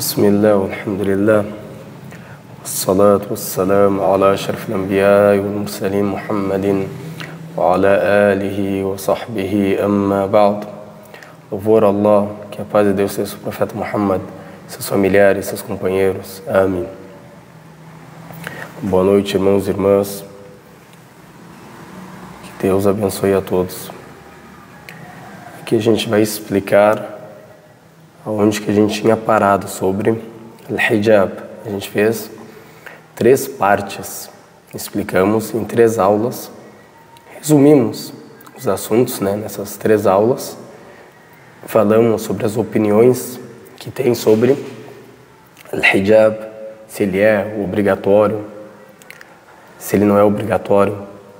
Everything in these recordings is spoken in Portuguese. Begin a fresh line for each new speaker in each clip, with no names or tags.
بسم الله والحمد لله والصلاة والسلام على أشرف الأنبياء والمرسلين محمد وعلى آله وصحبه أما بعد. Louvor a Allah, que a paz de Deus seja sobre o profeta Muhammad, seus familiares, seus companheiros. Amém. Boa noite, irmãos e irmãs. Que Deus abençoe a todos. Aqui a gente vai explicar aonde que a gente tinha parado sobre al-hijab. A gente fez 3 partes, explicamos em 3 aulas, resumimos os assuntos nessas 3 aulas, falamos sobre as opiniões que tem sobre al-hijab, se ele é obrigatório, se ele não é obrigatório,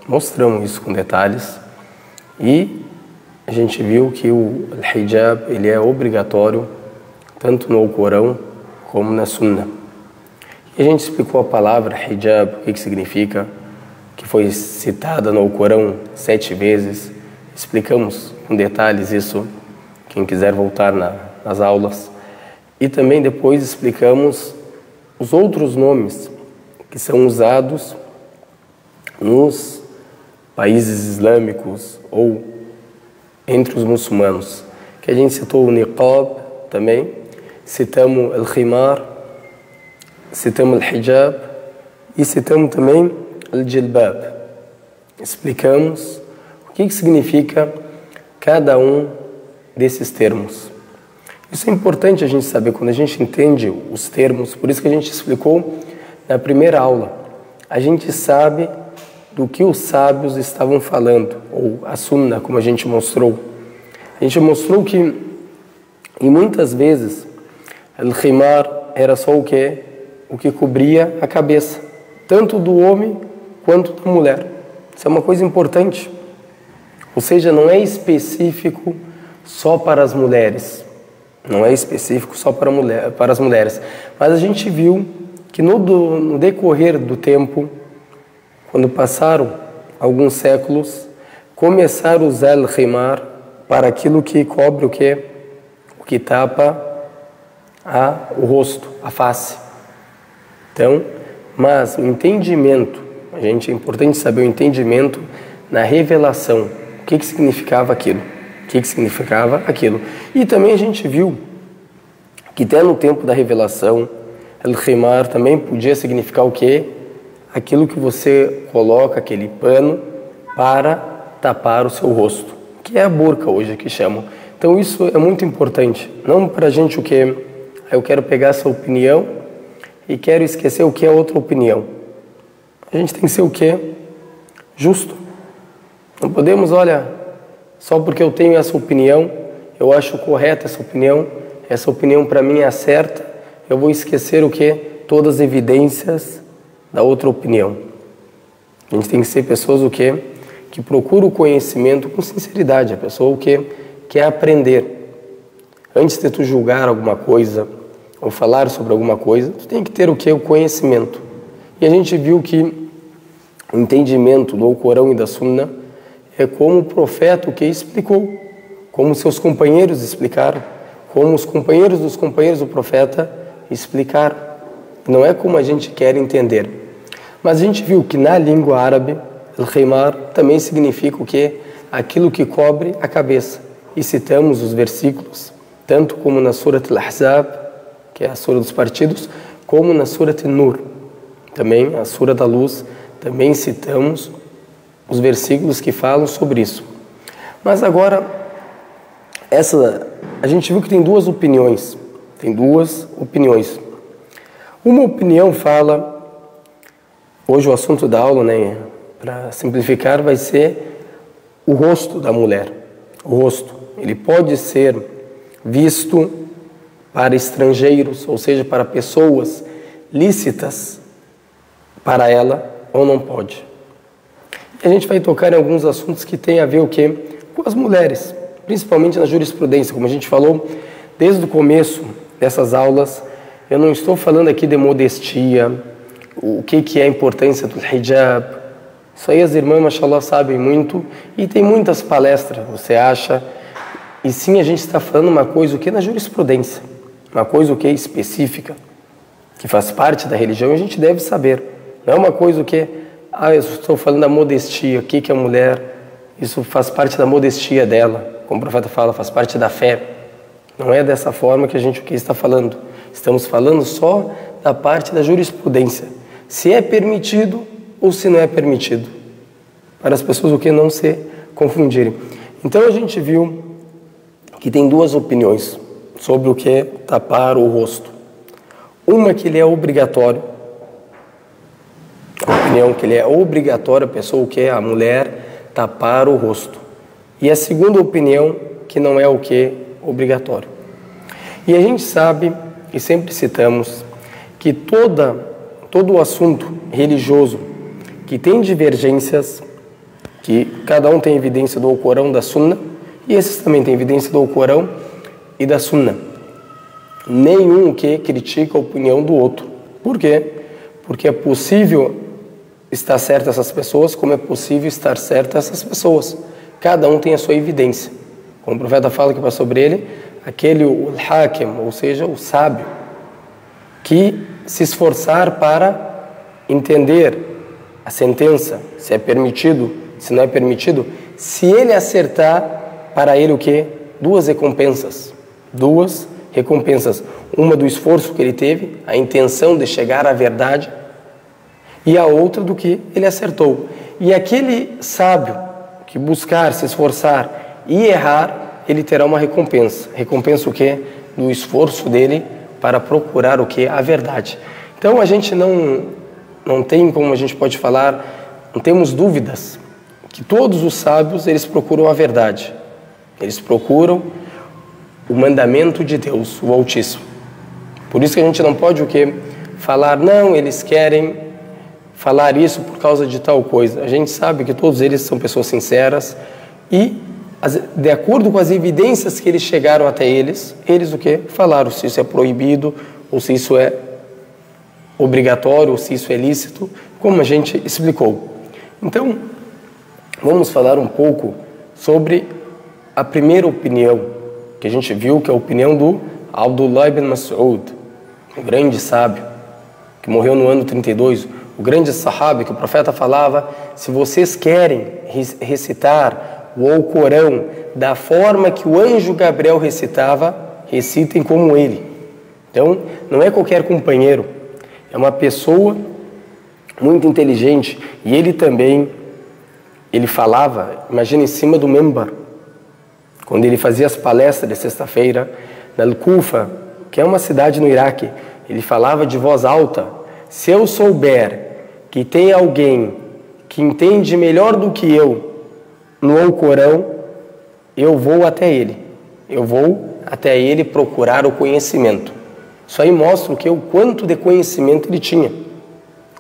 mostramos isso com detalhes e a gente viu que o hijab ele é obrigatório tanto no Corão como na Sunna. E a gente explicou a palavra hijab, o que significa, que foi citada no Corão 7 vezes. Explicamos com detalhes isso, quem quiser voltar nas aulas. E também depois explicamos os outros nomes que são usados nos países islâmicos ou entre os muçulmanos, que a gente citou o niqab também, citamos o khimar, citamos o hijab e citamos também o jilbab. Explicamos o que significa cada um desses termos. Isso é importante a gente saber quando a gente entende os termos, por isso que a gente explicou na primeira aula. A gente sabe do que os sábios estavam falando, ou a Sunna, como a gente mostrou. A gente mostrou que, e muitas vezes, o khimar era só o que cobria a cabeça, tanto do homem quanto da mulher. Isso é uma coisa importante. Ou seja, não é específico só para as mulheres. Não é específico só para as mulheres. Mas a gente viu que no decorrer do tempo, quando passaram alguns séculos, começaram a usar o khimar para aquilo que cobre o que tapa o rosto, a face. Então, mas o entendimento, é importante saber o entendimento na revelação, o que significava aquilo, E também a gente viu que até no tempo da revelação, o khimar também podia significar o quê? Aquilo que você coloca, aquele pano, para tapar o seu rosto, que é a burca hoje que chamam. Então isso é muito importante, não para a gente o que eu quero pegar essa opinião e quero esquecer o que é outra opinião. A gente tem que ser o quê? Justo. Não podemos, só porque eu tenho essa opinião, eu acho correta essa opinião para mim é certa, eu vou esquecer o quê? Todas as evidências da outra opinião. A gente tem que ser pessoas que procuram o conhecimento com sinceridade. A pessoa quer aprender. Antes de tu julgar alguma coisa ou falar sobre alguma coisa, tu tem que ter o conhecimento. E a gente viu que o entendimento do Corão e da Sunna é como o profeta explicou, como seus companheiros explicaram, como os companheiros dos companheiros do profeta explicaram. Não é como a gente quer entender. Mas a gente viu que na língua árabe, o khimar também significa o quê? Aquilo que cobre a cabeça. E citamos os versículos, tanto como na Surat al-Ahzab, que é a Sura dos Partidos, como na Surat al-Nur, também a Sura da Luz, também citamos os versículos que falam sobre isso. Mas agora, a gente viu que tem 2 opiniões. Uma opinião fala, hoje o assunto da aula, para simplificar, vai ser o rosto da mulher. O rosto, ele pode ser visto para estrangeiros, ou seja, para pessoas lícitas para ela, ou não pode. E a gente vai tocar em alguns assuntos que tem a ver com as mulheres, principalmente na jurisprudência, como a gente falou desde o começo dessas aulas. Eu não estou falando aqui de modestia, o que é a importância do hijab. Isso aí as irmãs, mashallah, sabem muito e tem muitas palestras, você acha. E sim, a gente está falando uma coisa, na jurisprudência. uma coisa o que é específica, que faz parte da religião, a gente deve saber. Não é uma coisa o que, eu estou falando da modestia, o que é a mulher, isso faz parte da modestia dela, como o profeta fala, faz parte da fé. Não é dessa forma que a gente está falando. Estamos falando só da parte da jurisprudência. Se é permitido ou se não é permitido. Para as pessoas o que não se confundirem. Então a gente viu que tem duas opiniões sobre o que é tapar o rosto. Uma que ele é obrigatório. A opinião que ele é obrigatório, a pessoa o que é a mulher tapar o rosto. E a segunda opinião que não é o que obrigatório. E a gente sabe, e sempre citamos, que todo o assunto religioso que tem divergências, que cada um tem evidência do Alcorão, da Sunna, e esses também têm evidência do Alcorão e da Sunna. Nenhum que critica a opinião do outro. Por quê? Porque é possível estar certo essas pessoas, como é possível estar certo essas pessoas. Cada um tem a sua evidência. Como o profeta fala que para sobre ele, aquele o hakim, ou seja, o sábio, que se esforçar para entender a sentença, se é permitido, se não é permitido, se ele acertar, para ele o quê? Duas recompensas. Uma do esforço que ele teve, a intenção de chegar à verdade, e a outra do que ele acertou. E aquele sábio que buscar, se esforçar e errar, ele terá uma recompensa. Recompensa o quê? Do esforço dele para procurar o quê? A verdade. Então a gente não tem, como a gente pode falar, não temos dúvidas que todos os sábios, eles procuram a verdade. Eles procuram o mandamento de Deus, o Altíssimo. Por isso que a gente não pode o quê? Falar, não, eles querem falar isso por causa de tal coisa. A gente sabe que todos eles são pessoas sinceras e, de acordo com as evidências que eles chegaram até eles o quê? Falaram se isso é proibido, ou se isso é obrigatório, ou se isso é lícito, como a gente explicou. Então, vamos falar um pouco sobre a primeira opinião, que a gente viu, que é a opinião do Abdullah ibn Mas'ud, o grande sábio, que morreu no ano 32, o grande sahabi, que o profeta falava, se vocês querem recitar o Alcorão da forma que o anjo Gabriel recitava, recitem como ele. Então, não é qualquer companheiro, é uma pessoa muito inteligente, e ele também, ele falava, imagina, em cima do membar, quando ele fazia as palestras de sexta-feira, na Al-Kufa, que é uma cidade no Iraque, ele falava de voz alta, se eu souber que tem alguém que entende melhor do que eu no Alcorão, eu vou até ele. Eu vou até ele procurar o conhecimento. Isso aí mostra o quanto de conhecimento ele tinha.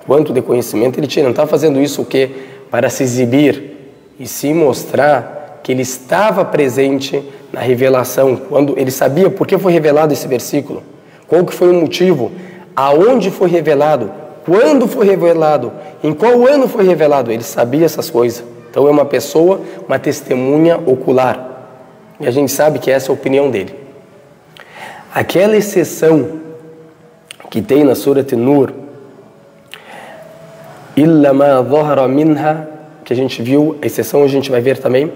Quanto de conhecimento ele tinha. Não está fazendo isso o quê? Para se exibir, e se mostrar que ele estava presente na revelação, quando ele sabia por que foi revelado esse versículo, qual que foi o motivo, aonde foi revelado, quando foi revelado, em qual ano foi revelado, ele sabia essas coisas. Então é uma pessoa, uma testemunha ocular. E a gente sabe que essa é a opinião dele. Aquela exceção que tem na Surat An-Nur, illa ma dhahara minha, que a gente viu, a exceção a gente vai ver também,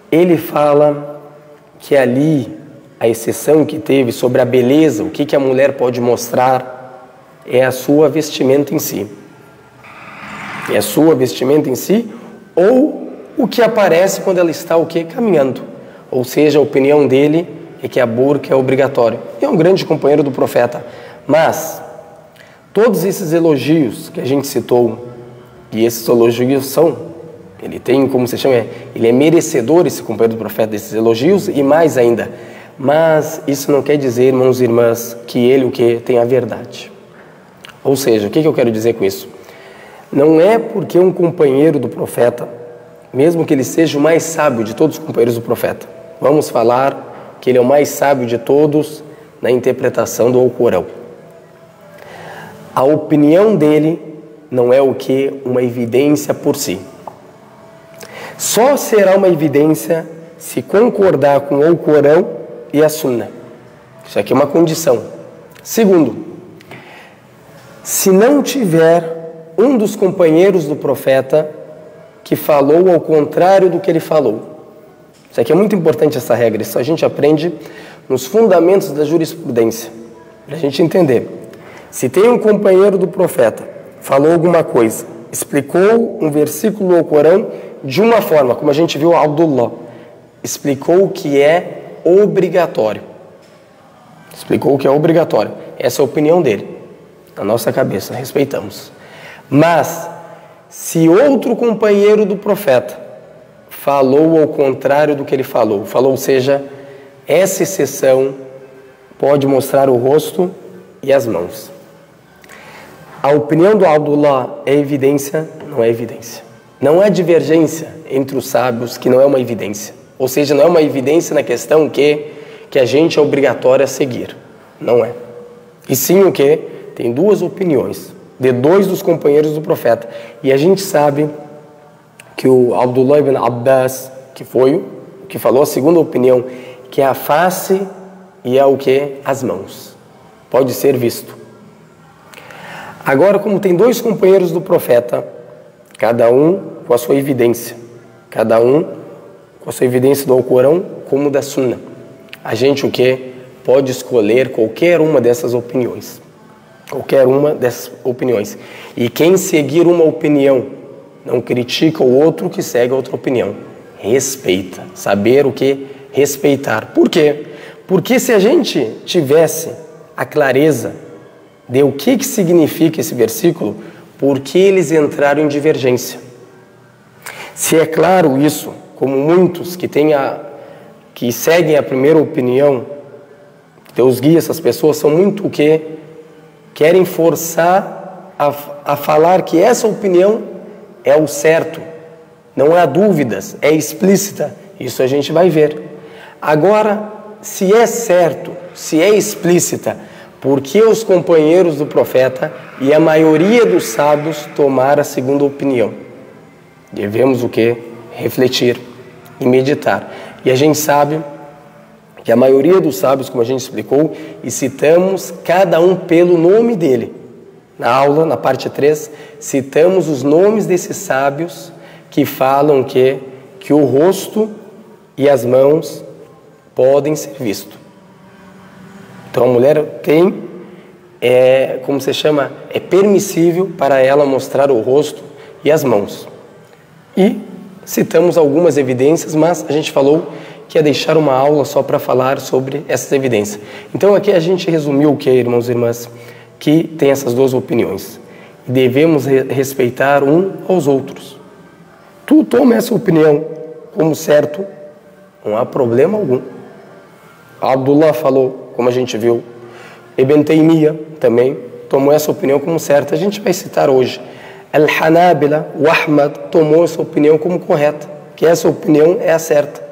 ele fala que ali, a exceção que teve sobre a beleza, o que a mulher pode mostrar, é a sua vestimenta em si. É a sua vestimenta em si, ou o que aparece quando ela está caminhando. Ou seja, a opinião dele é que a burca é obrigatória. E é um grande companheiro do profeta. Mas, todos esses elogios que a gente citou, e esses elogios ele tem, como se chama, ele é merecedor, esse companheiro do profeta, desses elogios, e mais ainda. Mas isso não quer dizer, irmãos e irmãs, que ele tem a verdade. Ou seja, o que eu quero dizer com isso? Não é porque um companheiro do profeta, mesmo que ele seja o mais sábio de todos os companheiros do profeta, vamos falar que ele é o mais sábio de todos na interpretação do Alcorão. A opinião dele não é uma evidência por si. Só será uma evidência se concordar com o Alcorão e a Sunna. Isso aqui é uma condição. Segundo, se não tiver um dos companheiros do profeta que falou ao contrário do que ele falou. Isso aqui é muito importante, essa regra. Isso a gente aprende nos fundamentos da jurisprudência, para a gente entender. Se tem um companheiro do profeta, falou alguma coisa, explicou um versículo do Corão de uma forma, como a gente viu Abdullah, explicou que é obrigatório. Explicou que é obrigatório. Essa é a opinião dele. Na nossa cabeça, respeitamos. Mas, se outro companheiro do profeta falou ao contrário do que ele falou, ou seja, essa exceção pode mostrar o rosto e as mãos. A opinião do Abdullah é evidência? Não é evidência. Não há divergência entre os sábios que não é uma evidência. Ou seja, não é uma evidência na questão que a gente é obrigatório a seguir. Não é. E sim o que? Tem duas opiniões de dois dos companheiros do profeta. E a gente sabe que o Abdullah ibn Abbas, que falou a segunda opinião, que é a face e é o que? As mãos. Pode ser visto. Agora, como tem dois companheiros do profeta, cada um com a sua evidência, cada um com a sua evidência do Alcorão como da Sunna, a gente o que? Pode escolher qualquer uma dessas opiniões. Qualquer uma dessas opiniões. E quem seguir uma opinião não critica o outro que segue a outra opinião. Respeita. Saber o que? Respeitar. Por quê? Porque se a gente tivesse a clareza de o que significa esse versículo, por que eles entraram em divergência? Se é claro isso, como muitos que seguem a primeira opinião, Deus guia essas pessoas, são muito o que? Querem forçar a falar que essa opinião é o certo. Não há dúvidas, é explícita. Isso a gente vai ver. Agora, se é certo, se é explícita, por que os companheiros do profeta e a maioria dos sábios tomaram a segunda opinião? Devemos o que? Refletir e meditar. E a gente sabe que a maioria dos sábios, como a gente explicou, e citamos cada um pelo nome dele. Na aula, na parte 3, citamos os nomes desses sábios que falam que o rosto e as mãos podem ser vistos. Então a mulher tem, como se chama, é permissível para ela mostrar o rosto e as mãos. E citamos algumas evidências, mas a gente falou que ia deixar uma aula só para falar sobre essas evidências. Então aqui a gente resumiu o que, irmãos e irmãs? Que tem essas duas opiniões. Devemos respeitar um aos outros. Tu toma essa opinião como certo, não há problema algum. Abdullah falou, como a gente viu. Ibn Taymiyyah também tomou essa opinião como certa. A gente vai citar hoje. Al-Hanabila, o Ahmad, tomou essa opinião como correta, que essa opinião é a certa.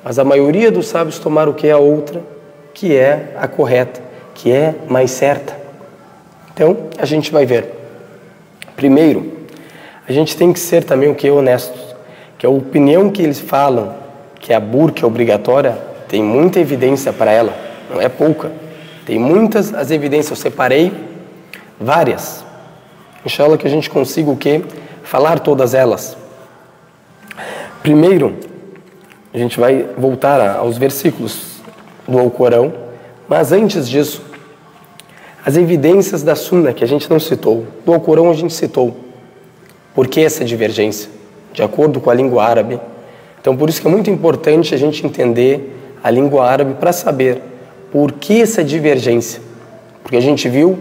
Mas a maioria dos sábios tomaram o que é a outra, que é a correta, que é mais certa. Então, a gente vai ver. Primeiro, a gente tem que ser também o que? Honestos. Que a opinião que eles falam, que a burca é obrigatória, tem muita evidência para ela, não é pouca. Tem muitas as evidências, eu separei várias. Inshallah que a gente consiga o que? Falar todas elas. Primeiro, a gente vai voltar aos versículos do Alcorão, mas antes disso, as evidências da Sunna que a gente não citou, do Alcorão a gente citou. Por que essa divergência? De acordo com a língua árabe. Então, por isso que é muito importante a gente entender a língua árabe para saber por que essa divergência. Porque a gente viu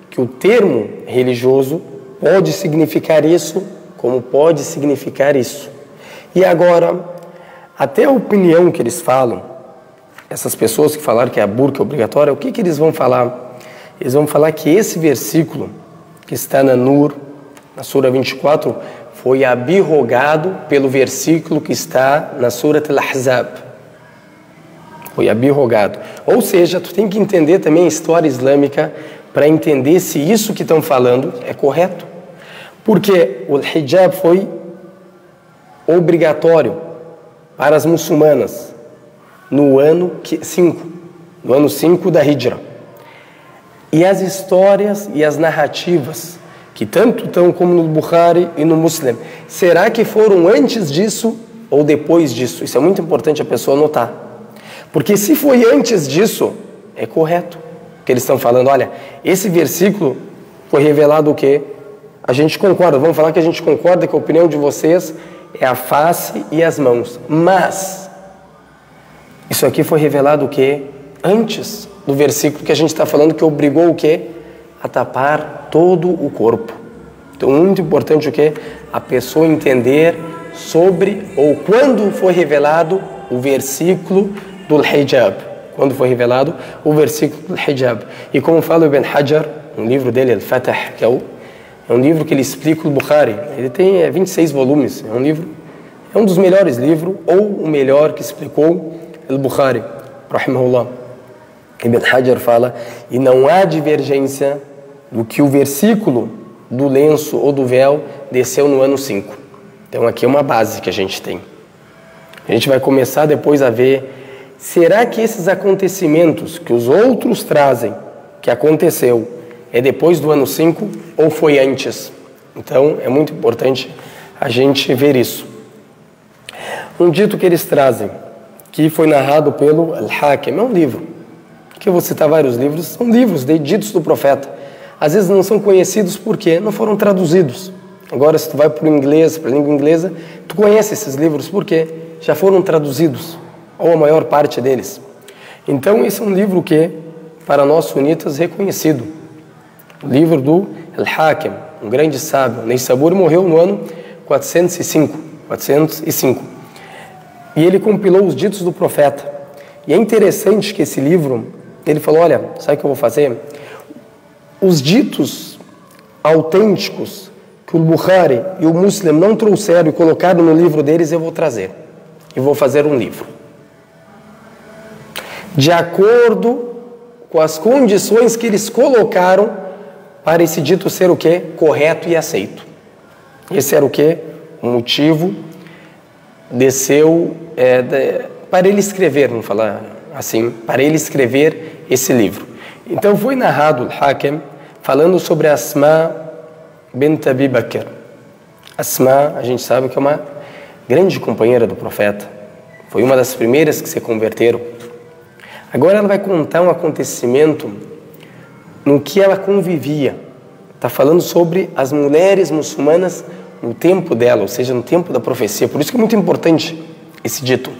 que o termo religioso pode significar isso, como pode significar isso. E agora, até a opinião que eles falam, essas pessoas que falaram que a burca é obrigatória, o que eles vão falar? Eles vão falar que esse versículo, que está na Nur, na Sura 24, foi abirrogado pelo versículo que está na Surat Al-Ahzab. Foi abirrogado. Ou seja, tu tem que entender também a história islâmica para entender se isso que estão falando é correto. Porque o hijab foi obrigatório para as muçulmanas no ano 5, no ano 5 da Hijra. E as histórias e as narrativas, que tanto estão como no Bukhari e no Muslim, será que foram antes disso ou depois disso? Isso é muito importante a pessoa notar. Porque se foi antes disso, é correto. Que eles estão falando, olha, esse versículo foi revelado o quê? A gente concorda, vamos falar que a gente concorda que a opinião de vocês é a face e as mãos. Mas, isso aqui foi revelado o quê? Antes do versículo que a gente está falando que obrigou o quê? A tapar todo o corpo. Então, muito importante o quê? A pessoa entender sobre ou quando foi revelado o versículo do hijab. Quando foi revelado o versículo do hijab. E como fala Ibn Hajar, um livro dele, Al-Fatah, que é um livro que ele explica o Bukhari. Ele tem 26 volumes. É um dos melhores livros, ou o melhor que explicou o Bukhari, rahimahullah. Ibn Hajar fala, e não há divergência do que o versículo do lenço ou do véu desceu no ano 5. Então aqui é uma base que a gente tem. A gente vai começar depois a ver, será que esses acontecimentos que os outros trazem, que aconteceu, é depois do ano 5 ou foi antes? Então é muito importante a gente ver isso. Um dito que eles trazem, que foi narrado pelo Al-Hakim, é um livro, que eu vou citar vários livros, são livros de ditos do profeta. Às vezes não são conhecidos porque não foram traduzidos. Agora, se tu vai para o inglês, para a língua inglesa, tu conhece esses livros porque já foram traduzidos, ou a maior parte deles. Então, esse é um livro que, para nós sunitas, reconhecido. O livro do Al-Hakim, um grande sábio. Neissabur morreu no ano 405. E ele compilou os ditos do profeta. E é interessante que esse livro, ele falou, olha, sabe o que eu vou fazer? Os ditos autênticos que o Bukhari e o Muslim não trouxeram e colocaram no livro deles, eu vou trazer. E vou fazer um livro. De acordo com as condições que eles colocaram para esse dito ser o quê? Correto e aceito. Esse era o quê? O motivo para ele escrever, vamos falar assim, para ele escrever esse livro. Então foi narrado o Hakim falando sobre Asma bint Abi Bakr. Asma, a gente sabe que é uma grande companheira do profeta. Foi uma das primeiras que se converteram. Agora ela vai contar um acontecimento no que ela convivia. Está falando sobre as mulheres muçulmanas no tempo dela, ou seja, no tempo da profecia. Por isso que é muito importante esse dito.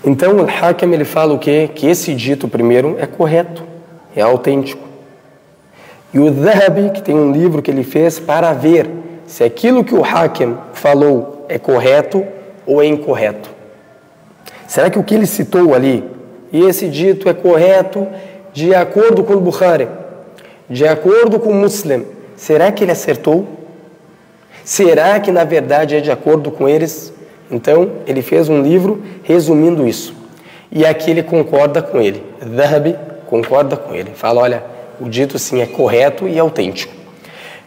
Então, o Hakim, ele fala o quê? Que esse dito, primeiro, é correto, é autêntico. E o Dhahabi, que tem um livro que ele fez para ver se aquilo que o Hakim falou é correto ou é incorreto. Será que o que ele citou ali, e esse dito é correto de acordo com o Bukhari, de acordo com o Muslim, será que ele acertou? Será que na verdade é de acordo com eles? Então, ele fez um livro resumindo isso. E aqui ele concorda com ele. Dhahabi concorda com ele. Fala, olha, o dito sim é correto e autêntico.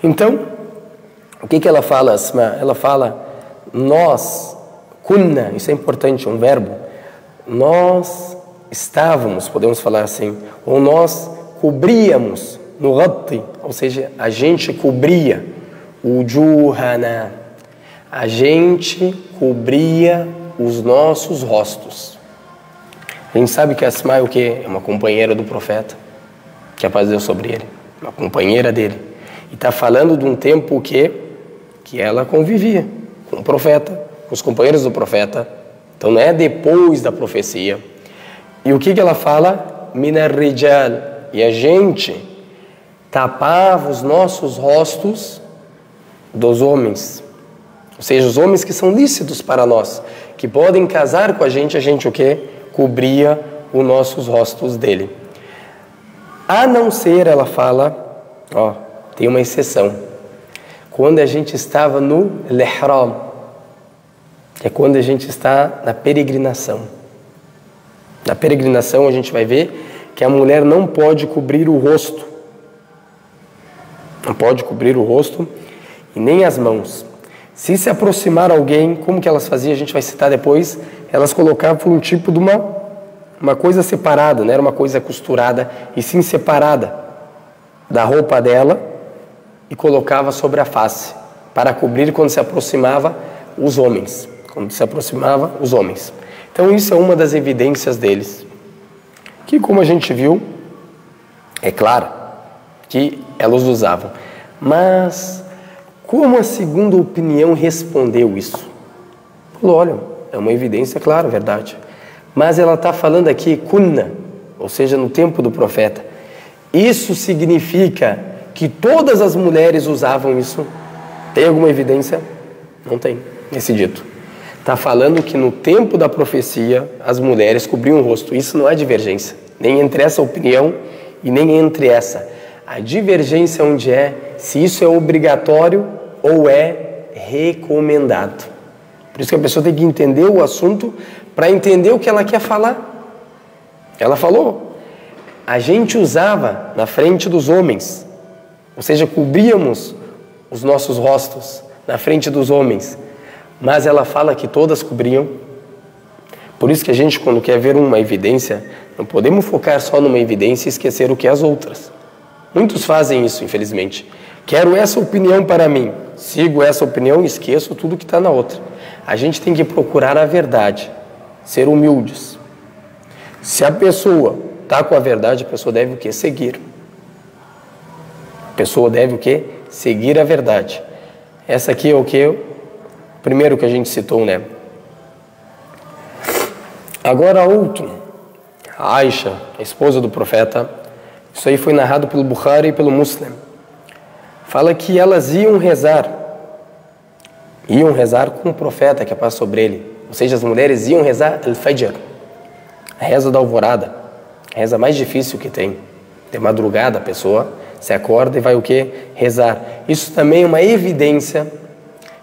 Então, o que ela fala, Asma? Ela fala, nós, kunna, isso é importante, um verbo. Nós estávamos, podemos falar assim, ou nós cobríamos no ghatti, ou seja, a gente cobria ujuhana, a gente cobria os nossos rostos. A gente sabe que Asma é o quê? É uma companheira do profeta, que a paz de Deus sobre ele, uma companheira dele. E está falando de um tempo que ela convivia com o profeta, com os companheiros do profeta. Então não é depois da profecia. E o que ela fala? Minar rijal. E a gente tapava os nossos rostos dos homens. Ou seja, os homens que são lícitos para nós, que podem casar com a gente o quê? Cobria os nossos rostos dele. A não ser, ela fala, tem uma exceção. Quando a gente estava no ihram, é quando a gente está na peregrinação. Na peregrinação a gente vai ver que a mulher não pode cobrir o rosto. Não pode cobrir o rosto e nem as mãos. Se aproximar alguém, como que elas faziam? A gente vai citar depois. Elas colocavam um tipo de uma uma coisa separada, não era uma coisa costurada, e sim separada da roupa dela e colocava sobre a face, para cobrir quando se aproximava os homens. Quando se aproximava os homens. Então isso é uma das evidências deles. Que, como a gente viu, é claro que elas usavam. Mas como a segunda opinião respondeu isso? Falou, olha, é uma evidência, claro, verdade. Mas ela está falando aqui, kunna, ou seja, no tempo do profeta. Isso significa que todas as mulheres usavam isso? Tem alguma evidência? Não tem, nesse dito. Está falando que no tempo da profecia, as mulheres cobriam o rosto. Isso não é divergência, nem entre essa opinião e nem entre essa. A divergência onde é se isso é obrigatório ou é recomendado. Por isso que a pessoa tem que entender o assunto para entender o que ela quer falar. Ela falou, a gente usava na frente dos homens, ou seja, cobríamos os nossos rostos na frente dos homens, mas ela fala que todas cobriam. Por isso que a gente, quando quer ver uma evidência, não podemos focar só numa evidência e esquecer o que é as outras. Muitos fazem isso, infelizmente. Quero essa opinião para mim, sigo essa opinião e esqueço tudo que está na outra. A gente tem que procurar a verdade, ser humildes. Se a pessoa está com a verdade, a pessoa deve o quê? Seguir. A pessoa deve o quê? Seguir a verdade. Essa aqui é o que? Primeiro que a gente citou, né? Agora outro. A Aisha, a esposa do profeta, isso aí foi narrado pelo Bukhari e pelo Muslim. Fala que elas iam rezar com o profeta que é paz sobre ele. Ou seja, as mulheres iam rezar al-Fajr, a reza da alvorada, a reza mais difícil que tem. De madrugada a pessoa se acorda e vai o quê? Rezar. Isso também é uma evidência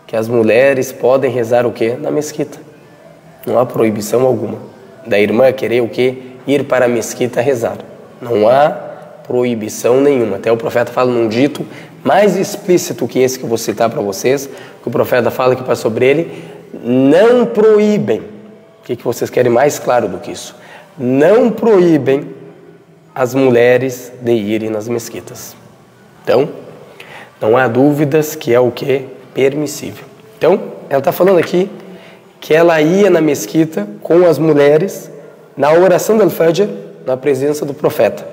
que as mulheres podem rezar o quê? Na mesquita. Não há proibição alguma da irmã querer o quê? Ir para a mesquita rezar. Não há proibição nenhuma. Até o profeta fala num dito mais explícito que esse que eu vou citar para vocês, que o profeta fala que para sobre ele, não proíbem. O que vocês querem mais claro do que isso? Não proíbem as mulheres de irem nas mesquitas. Então, não há dúvidas que é o que? Permissível. Então, ela está falando aqui que ela ia na mesquita com as mulheres na oração do Al-Fajr, na presença do profeta.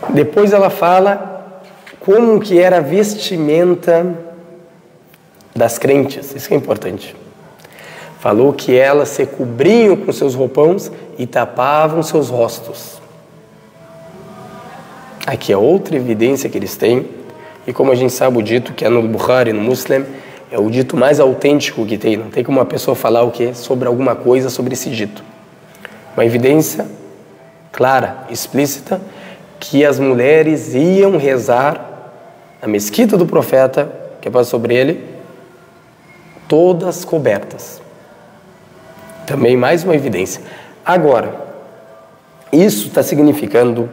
Depois ela fala como que era a vestimenta das crentes. Isso que é importante. Falou que elas se cobriam com seus roupões e tapavam seus rostos. Aqui é outra evidência que eles têm. E como a gente sabe o dito que é no Bukhari, no Muslim, é o dito mais autêntico que tem. Não tem como uma pessoa falar o quê? Sobre alguma coisa sobre esse dito. Uma evidência clara, explícita, que as mulheres iam rezar na mesquita do profeta, que é paz sobre ele, todas cobertas. Também mais uma evidência. Agora, isso está significando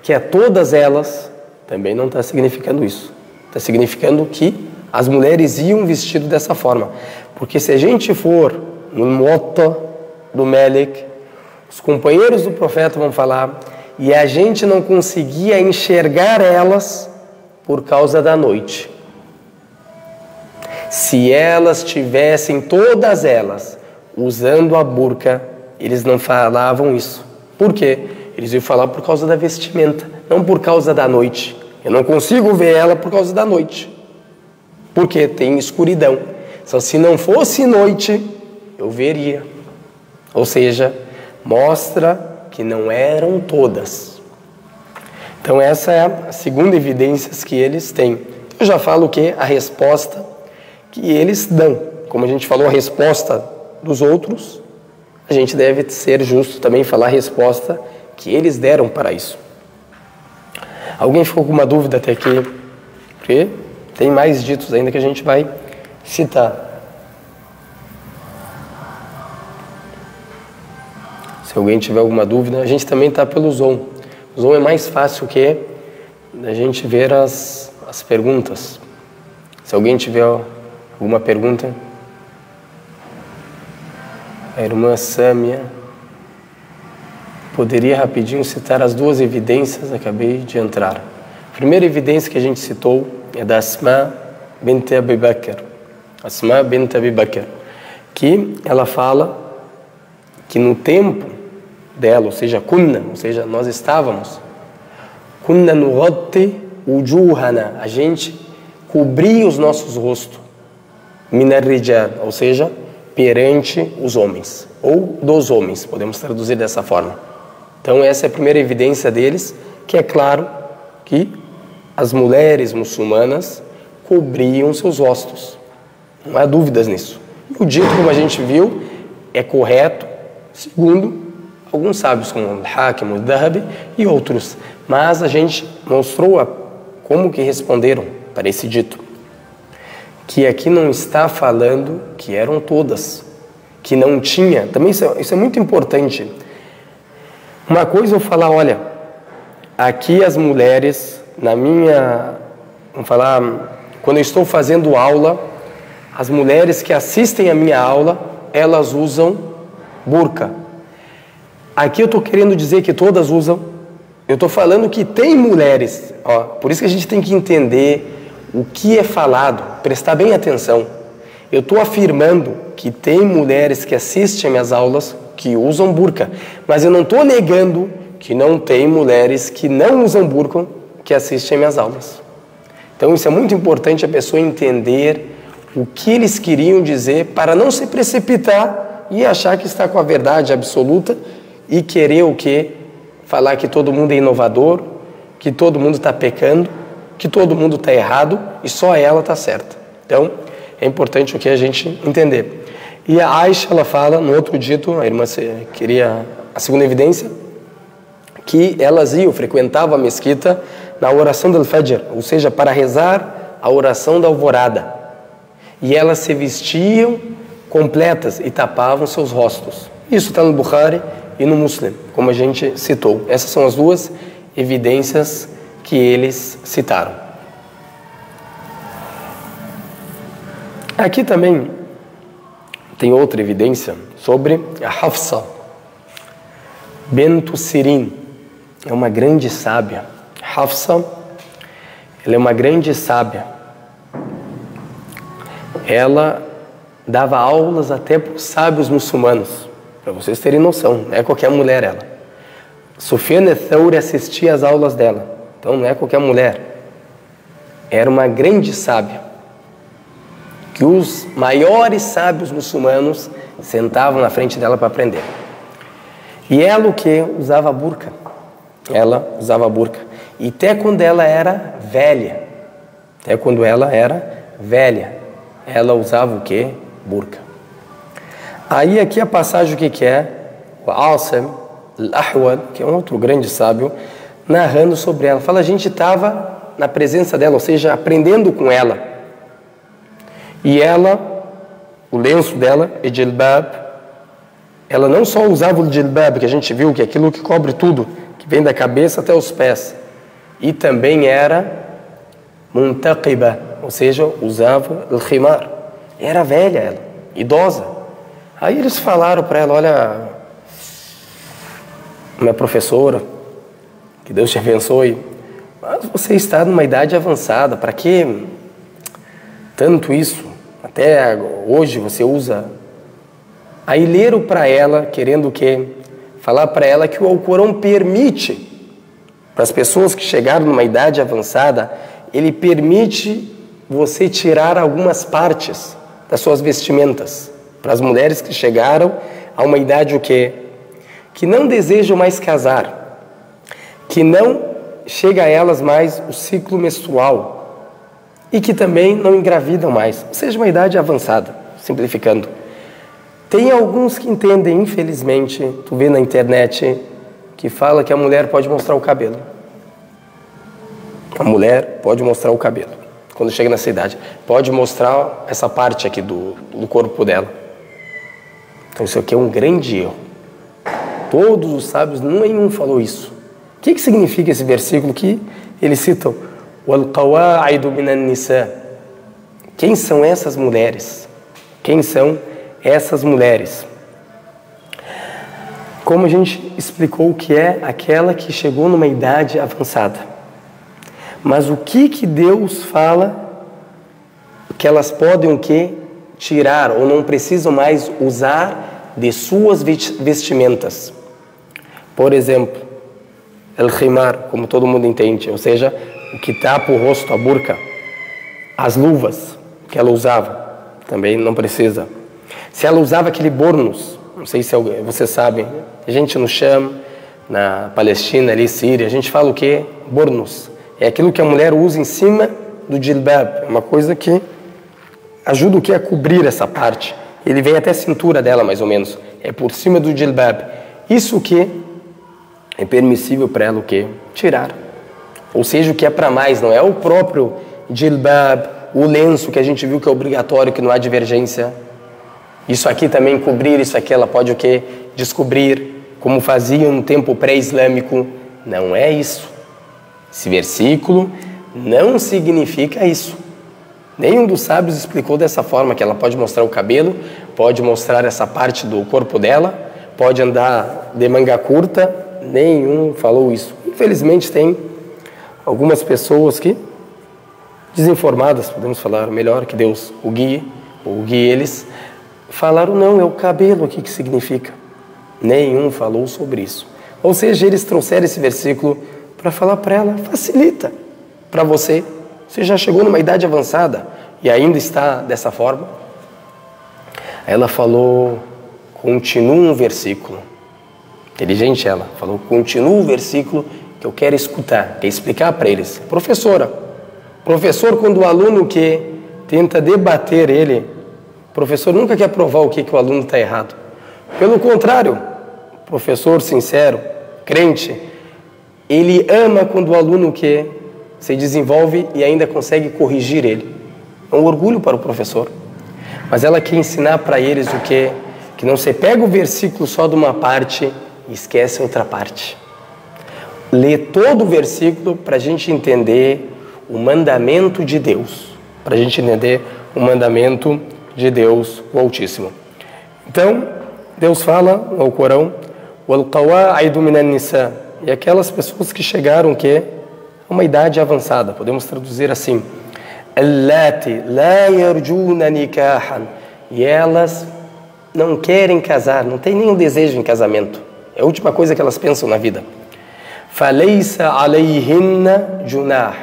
que a todas elas, também não está significando isso. Está significando que as mulheres iam vestido dessa forma. Porque se a gente for no Muwatta do Malik, os companheiros do profeta vão falar, e a gente não conseguia enxergar elas por causa da noite. Se elas tivessem, todas elas, usando a burca, eles não falavam isso. Por quê? Eles iam falar por causa da vestimenta, não por causa da noite. Eu não consigo ver ela por causa da noite. Porque tem escuridão. Então, se não fosse noite, eu veria. Ou seja, mostra que não eram todas. Então essa é a segunda evidência que eles têm. Eu já falo que a resposta que eles dão. Como a gente falou a resposta dos outros, a gente deve ser justo também falar a resposta que eles deram para isso. Alguém ficou com uma dúvida até aqui? Porque tem mais ditos ainda que a gente vai citar. Se alguém tiver alguma dúvida, a gente também está pelo Zoom. O Zoom é mais fácil que a gente ver as perguntas. Se alguém tiver alguma pergunta. A irmã Sâmia poderia rapidinho citar as duas evidências, acabei de entrar. A primeira evidência que a gente citou é da Asma bint Abi Bakr. Asma bint Abi Bakr, que ela fala que no tempo dela, ou seja, nós estávamos, kunna nughatti wujuhana, a gente cobria os nossos rostos, min ar-rijal, ou seja, perante os homens, ou dos homens, podemos traduzir dessa forma. Então essa é a primeira evidência deles, que é claro que as mulheres muçulmanas cobriam seus rostos, não há dúvidas nisso. E o dito, como a gente viu, é correto, segundo alguns sábios, como o Hakim, o Dhahabi e outros. Mas a gente mostrou como que responderam para esse dito. Que aqui não está falando que eram todas, que não tinha. Também isso é muito importante. Uma coisa eu falar, olha, aqui as mulheres, vamos falar, quando eu estou fazendo aula, as mulheres que assistem a minha aula, elas usam burca. Aqui eu estou querendo dizer que todas usam. Eu estou falando que tem mulheres. Por isso que a gente tem que entender o que é falado, prestar bem atenção. Eu estou afirmando que tem mulheres que assistem às aulas que usam burca, mas eu não estou negando que não tem mulheres que não usam burca que assistem às aulas. Então isso é muito importante a pessoa entender o que eles queriam dizer para não se precipitar e achar que está com a verdade absoluta e querer o quê? Falar que todo mundo é inovador, que todo mundo está pecando, que todo mundo está errado e só ela está certa. Então, é importante o que a gente entender. E a Aisha, ela fala, no outro dito, a irmã queria a segunda evidência, que elas frequentavam a mesquita na oração do Fajr, ou seja, para rezar a oração da alvorada. E elas se vestiam completas e tapavam seus rostos. Isso está no Bukhari e no Muslim, como a gente citou. Essas são as duas evidências que eles citaram. Aqui também tem outra evidência sobre a Hafsa bint Sirin. É uma grande sábia. Hafsa, ela é uma grande sábia. Ela dava aulas até para os sábios muçulmanos. Para vocês terem noção, não é qualquer mulher ela. Sufyan al-Thawri assistia às aulas dela. Então não é qualquer mulher. Era uma grande sábia. Que os maiores sábios muçulmanos sentavam na frente dela para aprender. E ela o que? Usava burca. Ela usava burca. E até quando ela era velha. Ela usava o que? Burca. Aí aqui a passagem o que é? O Asim al-Ahwal, que é um outro grande sábio, narrando sobre ela. Fala, a gente estava na presença dela, ou seja, aprendendo com ela. E ela, o lenço dela, o jilbab, ela não só usava o jilbab, que a gente viu, que é aquilo que cobre tudo, que vem da cabeça até os pés, e também era muntaqiba, ou seja, usava o khimar. Era velha ela, idosa. Aí eles falaram para ela, olha, minha professora, que Deus te abençoe, mas você está numa idade avançada, para que tanto isso? Até hoje você usa. Aí leram para ela, querendo o quê? Falar para ela que o Alcorão permite, para as pessoas que chegaram numa idade avançada, ele permite você tirar algumas partes das suas vestimentas. Para as mulheres que chegaram a uma idade o quê? Que não desejam mais casar, que não chega a elas mais o ciclo menstrual e que também não engravidam mais, ou seja, uma idade avançada, simplificando. Tem alguns que entendem, infelizmente, tu vê na internet, que fala que a mulher pode mostrar o cabelo. A mulher pode mostrar o cabelo, quando chega nessa idade. Pode mostrar essa parte aqui do corpo dela. Então isso aqui é um grande erro. Todos os sábios, nenhum falou isso. O que significa esse versículo que eles citam? وَالْقَوَاعِدُ مِنَ النِّسَاءِ. Quem são essas mulheres? Quem são essas mulheres? como a gente explicou, que é aquela que chegou numa idade avançada. Mas o que Deus fala que elas podem o quê? Tirar ou não precisam mais usar de suas vestimentas. Por exemplo, el-khimar, como todo mundo entende, ou seja, o que tapa o rosto, a burca. As luvas que ela usava, também não precisa. Se ela usava aquele bornos, não sei se você sabe, a gente no Sham, na Palestina, ali, Síria, a gente fala o quê? Bornos. É aquilo que a mulher usa em cima do jilbab, é uma coisa que ajuda o quê? A cobrir essa parte. Ele vem até a cintura dela, mais ou menos. É por cima do jilbab. Isso o quê? É permissível para ela o quê? Tirar. Ou seja, o que é para mais, não é o próprio jilbab, o lenço que a gente viu que é obrigatório, que não há divergência. Isso aqui também cobrir, isso aqui ela pode o quê? Descobrir, como faziam no tempo pré-islâmico. Não é isso. Esse versículo não significa isso. Nenhum dos sábios explicou dessa forma, que ela pode mostrar o cabelo, pode mostrar essa parte do corpo dela, pode andar de manga curta. Nenhum falou isso. Infelizmente tem algumas pessoas que, desinformadas, podemos falar melhor, que Deus o guie eles, falaram, não, é o cabelo aqui que significa. Nenhum falou sobre isso. Ou seja, eles trouxeram esse versículo para falar para ela, facilita para você. Você já chegou numa idade avançada e ainda está dessa forma. Ela falou, continua um versículo. Inteligente ela. Falou, continua o versículo que eu quero escutar, quer explicar para eles. Professor, quando o aluno que tenta debater ele, o professor nunca quer provar o que o aluno está errado. Pelo contrário, professor sincero, crente, ele ama quando o aluno que se desenvolve e ainda consegue corrigir ele. É um orgulho para o professor. Mas ela quer ensinar para eles o quê? Que não se pega o versículo só de uma parte e esquece outra parte. Lê todo o versículo para a gente entender o mandamento de Deus. Para a gente entender o mandamento de Deus, o Altíssimo. Então, Deus fala no Corão, وَالْقَوَاعِدُ مِنَ النِّسَاءِ, e aquelas pessoas que chegaram que a uma idade avançada, podemos traduzir assim, اللَّاتِ لَا يَرْجُونَ نِكَاحًا, e elas não querem casar, não têm nenhum desejo em casamento. É a última coisa que elas pensam na vida. فَلَيْسَ عَلَيْهِنَّ جُنَاحٌ,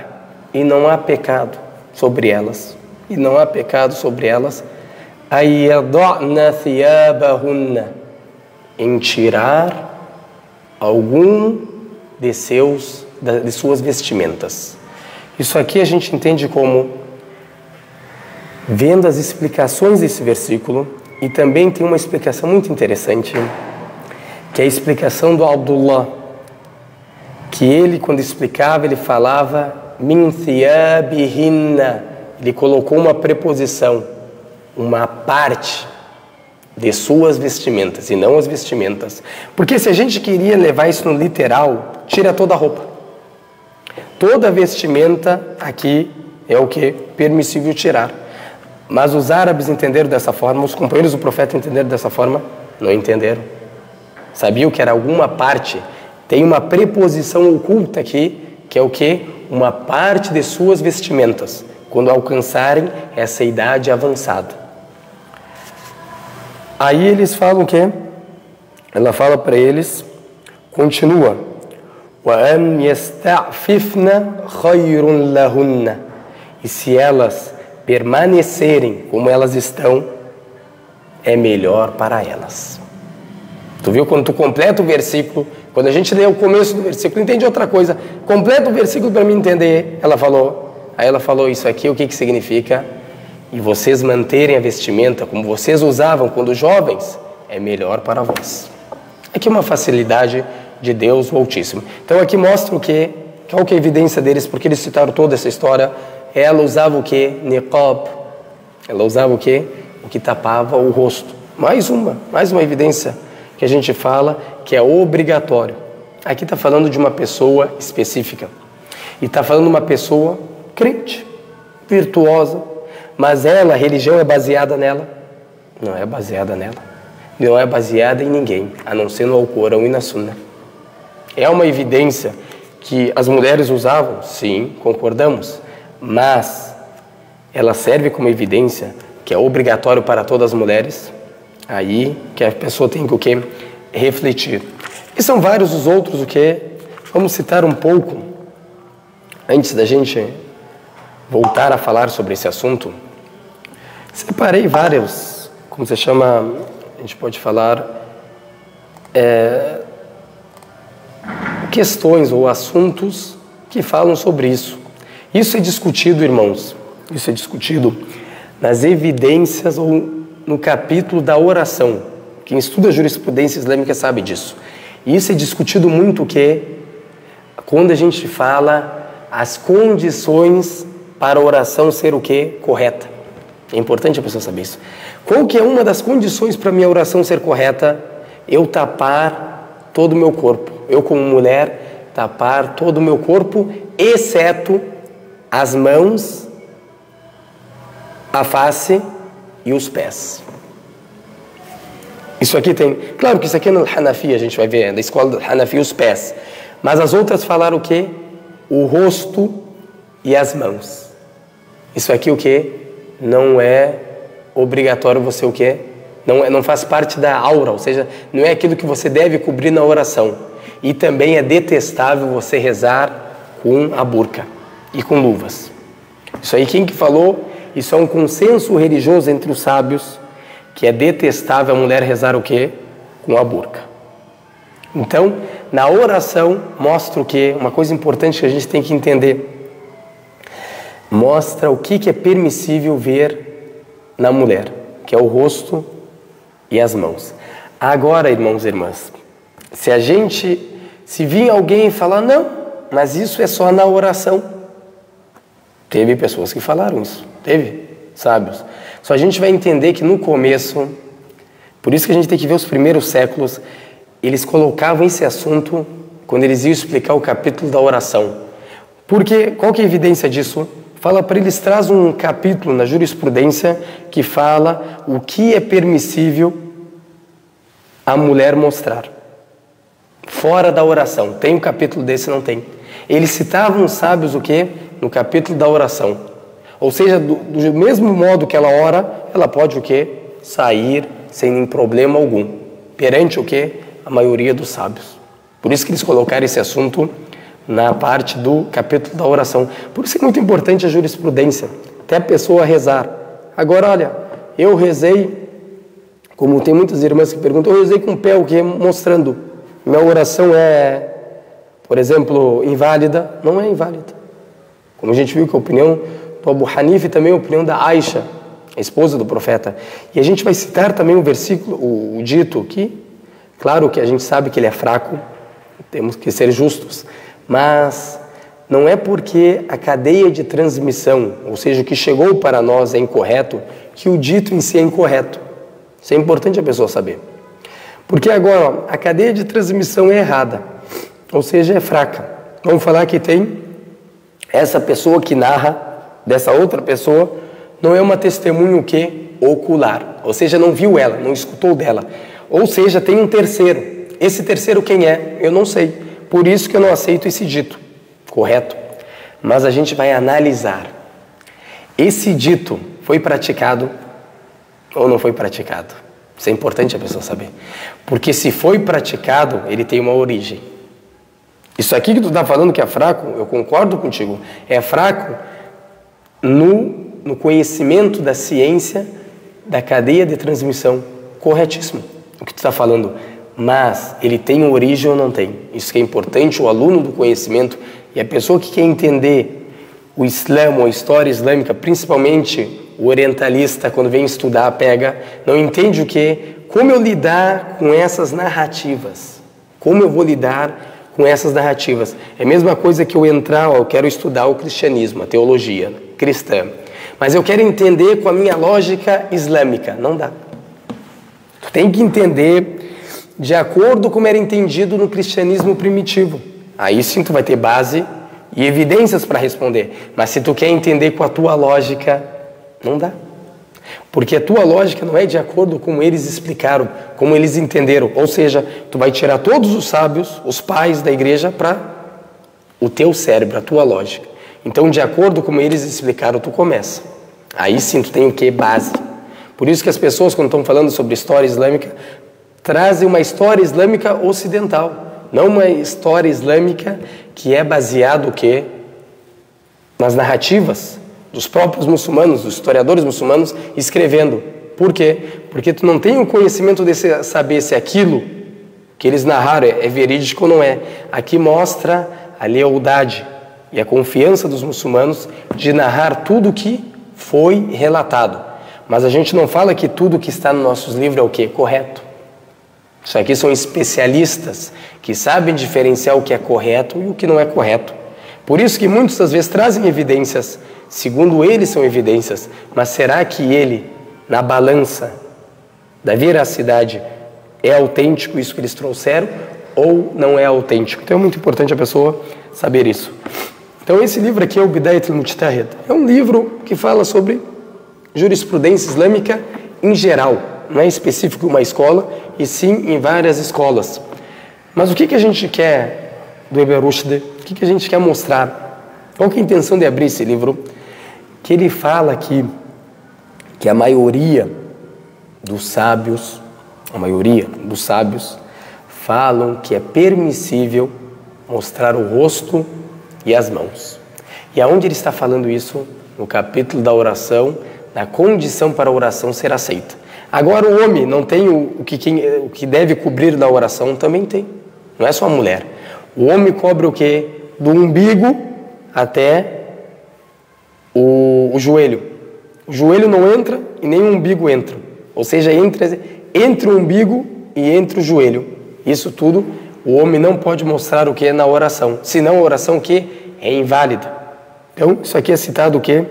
e não há pecado sobre elas. E não há pecado sobre elas. أَيَضَعْنَ ثِيَابَهُنَّ, em tirar algum de suas vestimentas. Isso aqui a gente entende como, vendo as explicações desse versículo, e também tem uma explicação muito interessante, que é a explicação do Abdullah, que ele, quando explicava, ele falava min thiyabihinna, ele colocou uma preposição, uma parte de suas vestimentas, e não as vestimentas. Porque se a gente queria levar isso no literal, tira toda a roupa. Toda vestimenta aqui é o que? Permissível tirar. Mas os árabes entenderam dessa forma, os companheiros do profeta entenderam dessa forma? Não entenderam. Sabiam que era alguma parte, tem uma preposição oculta aqui, que é o que? Uma parte de suas vestimentas, quando alcançarem essa idade avançada. Aí eles falam o quê? Ela fala para eles, continua, وَأَنْ يَسْتَعْفِفْنَ خَيْرٌ لَهُنَّ, e se elas permanecerem como elas estão, é melhor para elas. Tu viu quando tu completa o versículo, quando a gente lê o começo do versículo, entende outra coisa, completa o versículo para mim entender. Aí ela falou isso aqui, o que significa? E vocês manterem a vestimenta como vocês usavam quando jovens, é melhor para vós. Aqui é uma facilidade de Deus, o Altíssimo. Então aqui mostra o que? Qual que é a evidência deles? Porque eles citaram toda essa história. Ela usava o que? Niqab. Ela usava o que? O que tapava o rosto. Mais uma evidência que a gente fala que é obrigatório. Aqui está falando de uma pessoa específica. E está falando de uma pessoa crente, virtuosa. Mas ela, a religião é baseada nela? Não é baseada nela. não é baseada em ninguém, a não ser no Alcorão e na Sunna. É uma evidência que as mulheres usavam? Sim, concordamos. Mas ela serve como evidência que é obrigatório para todas as mulheres? Aí que a pessoa tem que o quê? Refletir. E são vários os outros o quê? Vamos citar um pouco, antes da gente voltar a falar sobre esse assunto. Separei vários, como se chama, a gente pode falar, questões ou assuntos que falam sobre isso. Isso é discutido, irmãos, isso é discutido nas evidências ou no capítulo da oração. Quem estuda jurisprudência islâmica sabe disso. E isso é discutido muito quando a gente fala as condições para a oração ser o quê? Correta. É importante a pessoa saber isso. Qual que é uma das condições para a minha oração ser correta? Eu tapar todo o meu corpo. Eu, como mulher, tapar todo o meu corpo, exceto as mãos, a face e os pés. Isso aqui tem... Claro que isso aqui é no Hanafi, a gente vai ver, na escola do Hanafi, os pés. Mas as outras falaram o quê? O rosto e as mãos. Isso aqui o quê? Não é obrigatório você o quê? Não faz parte da aura, ou seja, não é aquilo que você deve cobrir na oração. E também é detestável você rezar com a burca e com luvas. Isso aí quem que falou? Isso é um consenso religioso entre os sábios, que é detestável a mulher rezar o quê? Com a burca. Então, na oração, mostra o quê? Uma coisa importante que a gente tem que entender. Mostra o que é permissível ver na mulher, que é o rosto e as mãos. Agora, irmãos e irmãs, se vir alguém falar, não, mas isso é só na oração. Teve pessoas que falaram isso, teve, sábios. Só a gente vai entender que no começo, por isso que a gente tem que ver os primeiros séculos, eles colocavam esse assunto quando eles iam explicar o capítulo da oração. Porque, qual que é a evidência disso? Fala para eles, traz um capítulo na jurisprudência que fala o que é permissível a mulher mostrar. Fora da oração. Tem um capítulo desse? Não tem. Eles citavam os sábios o quê? No capítulo da oração. Ou seja, do mesmo modo que ela ora, ela pode o quê? Sair sem nenhum problema algum. Perante o quê? A maioria dos sábios. Por isso que eles colocaram esse assunto na parte do capítulo da oração. Por isso é muito importante a jurisprudência. Até a pessoa rezar. Agora, olha, eu rezei, como tem muitas irmãs que perguntam, eu rezei com o pé, o quê? Mostrando. Minha oração é, por exemplo, inválida. Não é inválida. Como a gente viu que a opinião do Abu Hanifa e também a opinião da Aisha, a esposa do profeta. E a gente vai citar também um versículo, o dito aqui. Claro que a gente sabe que ele é fraco, temos que ser justos, mas não é porque a cadeia de transmissão, ou seja, o que chegou para nós é incorreto, que o dito em si é incorreto. Isso é importante a pessoa saber. Porque agora, a cadeia de transmissão é errada, ou seja, é fraca. Vamos falar que tem essa pessoa que narra dessa outra pessoa, não é uma testemunha o quê? Ocular, ou seja, não viu ela, não escutou dela. Ou seja, tem um terceiro. Esse terceiro quem é? Eu não sei. Por isso que eu não aceito esse dito. Correto? Mas a gente vai analisar. Esse dito foi praticado ou não foi praticado? Isso é importante a pessoa saber. Porque se foi praticado, ele tem uma origem. Isso aqui que tu está falando que é fraco, eu concordo contigo. É fraco no conhecimento da ciência da cadeia de transmissão. Corretíssimo o que tu está falando. Mas ele tem uma origem ou não tem? Isso que é importante, o aluno do conhecimento e a pessoa que quer entender o Islã, a história islâmica, principalmente o orientalista, quando vem estudar, pega, não entende o que? Como eu lidar com essas narrativas? Como eu vou lidar com essas narrativas? É a mesma coisa que eu entrar, eu quero estudar o cristianismo, a teologia cristã, mas eu quero entender com a minha lógica islâmica. Não dá. Tu tem que entender de acordo com como era entendido no cristianismo primitivo. Aí sim tu vai ter base e evidências para responder. Mas se tu quer entender com a tua lógica, não dá. Porque a tua lógica não é de acordo com como eles explicaram, como eles entenderam. Ou seja, tu vai tirar todos os sábios, os pais da igreja, para o teu cérebro, a tua lógica. Então, de acordo com como eles explicaram, tu começa. Aí sim, tu tem o que? Base. Por isso que as pessoas, quando estão falando sobre história islâmica, trazem uma história islâmica ocidental. Não uma história islâmica que é baseada o quê? Nas narrativas dos próprios muçulmanos, dos historiadores muçulmanos, escrevendo. Por quê? Porque tu não tem o conhecimento de saber se aquilo que eles narraram é verídico ou não é. Aqui mostra a lealdade e a confiança dos muçulmanos de narrar tudo o que foi relatado. Mas a gente não fala que tudo que está nos nossos livros é o quê? Correto. Isso aqui são especialistas que sabem diferenciar o que é correto e o que não é correto. Por isso que muitas das vezes trazem evidências, segundo eles são evidências, mas será que ele, na balança da veracidade, é autêntico isso que eles trouxeram ou não é autêntico? Então é muito importante a pessoa saber isso. Então esse livro aqui é o Bidayat al-Mujtahid. É um livro que fala sobre jurisprudência islâmica em geral, não é específico em uma escola, e sim em várias escolas. Mas o que a gente quer do Ibn Rushd? O que a gente quer mostrar? Qual que é a intenção de abrir esse livro? Que ele fala aqui que a maioria dos sábios falam que é permissível mostrar o rosto e as mãos. E aonde ele está falando isso? No capítulo da oração, na condição para a oração ser aceita. Agora o homem não tem o que deve cobrir na oração, também tem. Não é só a mulher. O homem cobre o quê? Do umbigo até o joelho. O joelho não entra e nem o umbigo entra. Ou seja, entre o umbigo e entre o joelho. Isso tudo, o homem não pode mostrar o que é na oração. Senão a oração o que? É inválida. Então, isso aqui é citado o quê?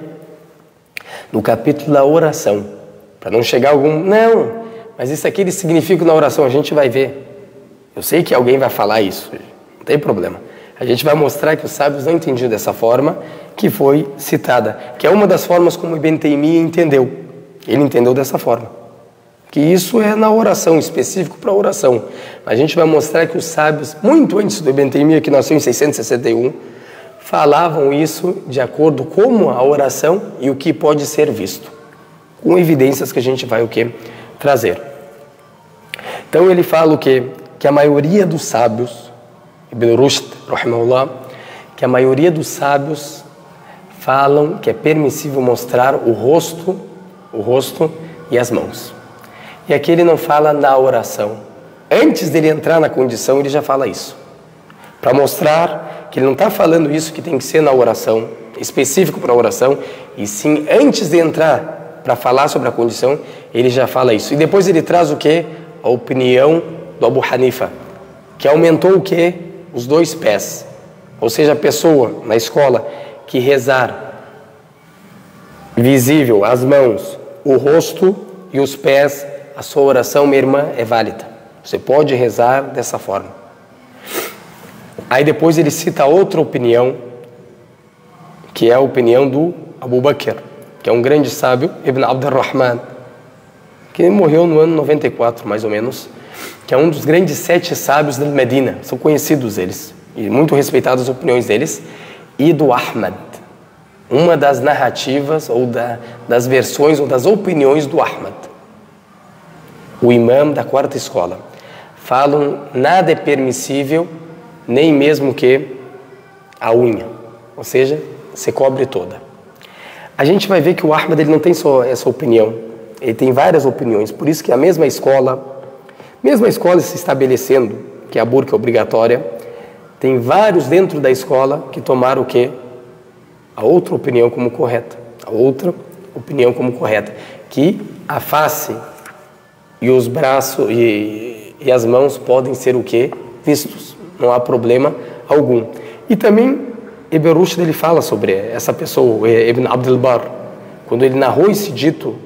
No capítulo da oração. Para não chegar algum... Não, mas isso aqui ele significa na oração. A gente vai ver. Eu sei que alguém vai falar isso. Não tem problema. A gente vai mostrar que os sábios não entendiam dessa forma que foi citada. Que é uma das formas como Ibn Taymiyyah entendeu. Ele entendeu dessa forma. Que isso é na oração, específico para a oração. A gente vai mostrar que os sábios, muito antes do Ibn Taymiyyah, que nasceu em 661, falavam isso de acordo com a oração e o que pode ser visto. Com evidências que a gente vai o quê? Trazer. Então ele fala o quê? Que a maioria dos sábios, Ibn Rushd, rahimahullah, que a maioria dos sábios falam que é permissível mostrar o rosto e as mãos. E aqui ele não fala na oração. Antes dele entrar na condição, ele já fala isso. Para mostrar que ele não está falando isso que tem que ser na oração, específico para a oração, e sim, antes de entrar para falar sobre a condição, ele já fala isso. E depois ele traz o quê? A opinião do Abu Hanifa, que aumentou o quê? Os 2 pés. Ou seja, a pessoa na escola que rezar visível as mãos, o rosto e os pés, a sua oração, minha irmã, é válida. Você pode rezar dessa forma. Aí depois ele cita outra opinião, que é a opinião do Abu Bakr, que é um grande sábio, Ibn Abd al-Rahman, que morreu no ano 94, mais ou menos, que é um dos grandes 7 sábios da Medina. São conhecidos eles, e muito respeitadas as opiniões deles, e do Ahmad, uma das narrativas, ou das versões, ou das opiniões do Ahmad, o imã da 4ª escola. Falam, nada é permissível, nem mesmo que a unha, ou seja, se cobre toda. A gente vai ver que o Ahmad ele não tem só essa opinião, ele tem várias opiniões, por isso que a mesma escola se estabelecendo, que a burca é obrigatória, tem vários dentro da escola que tomaram o quê? A outra opinião como correta, que a face e os braços e as mãos podem ser o quê? Vistos. Não há problema algum. E também Ibn Rushd ele fala sobre essa pessoa, Ibn Abd al-Barr, quando ele narrou esse dito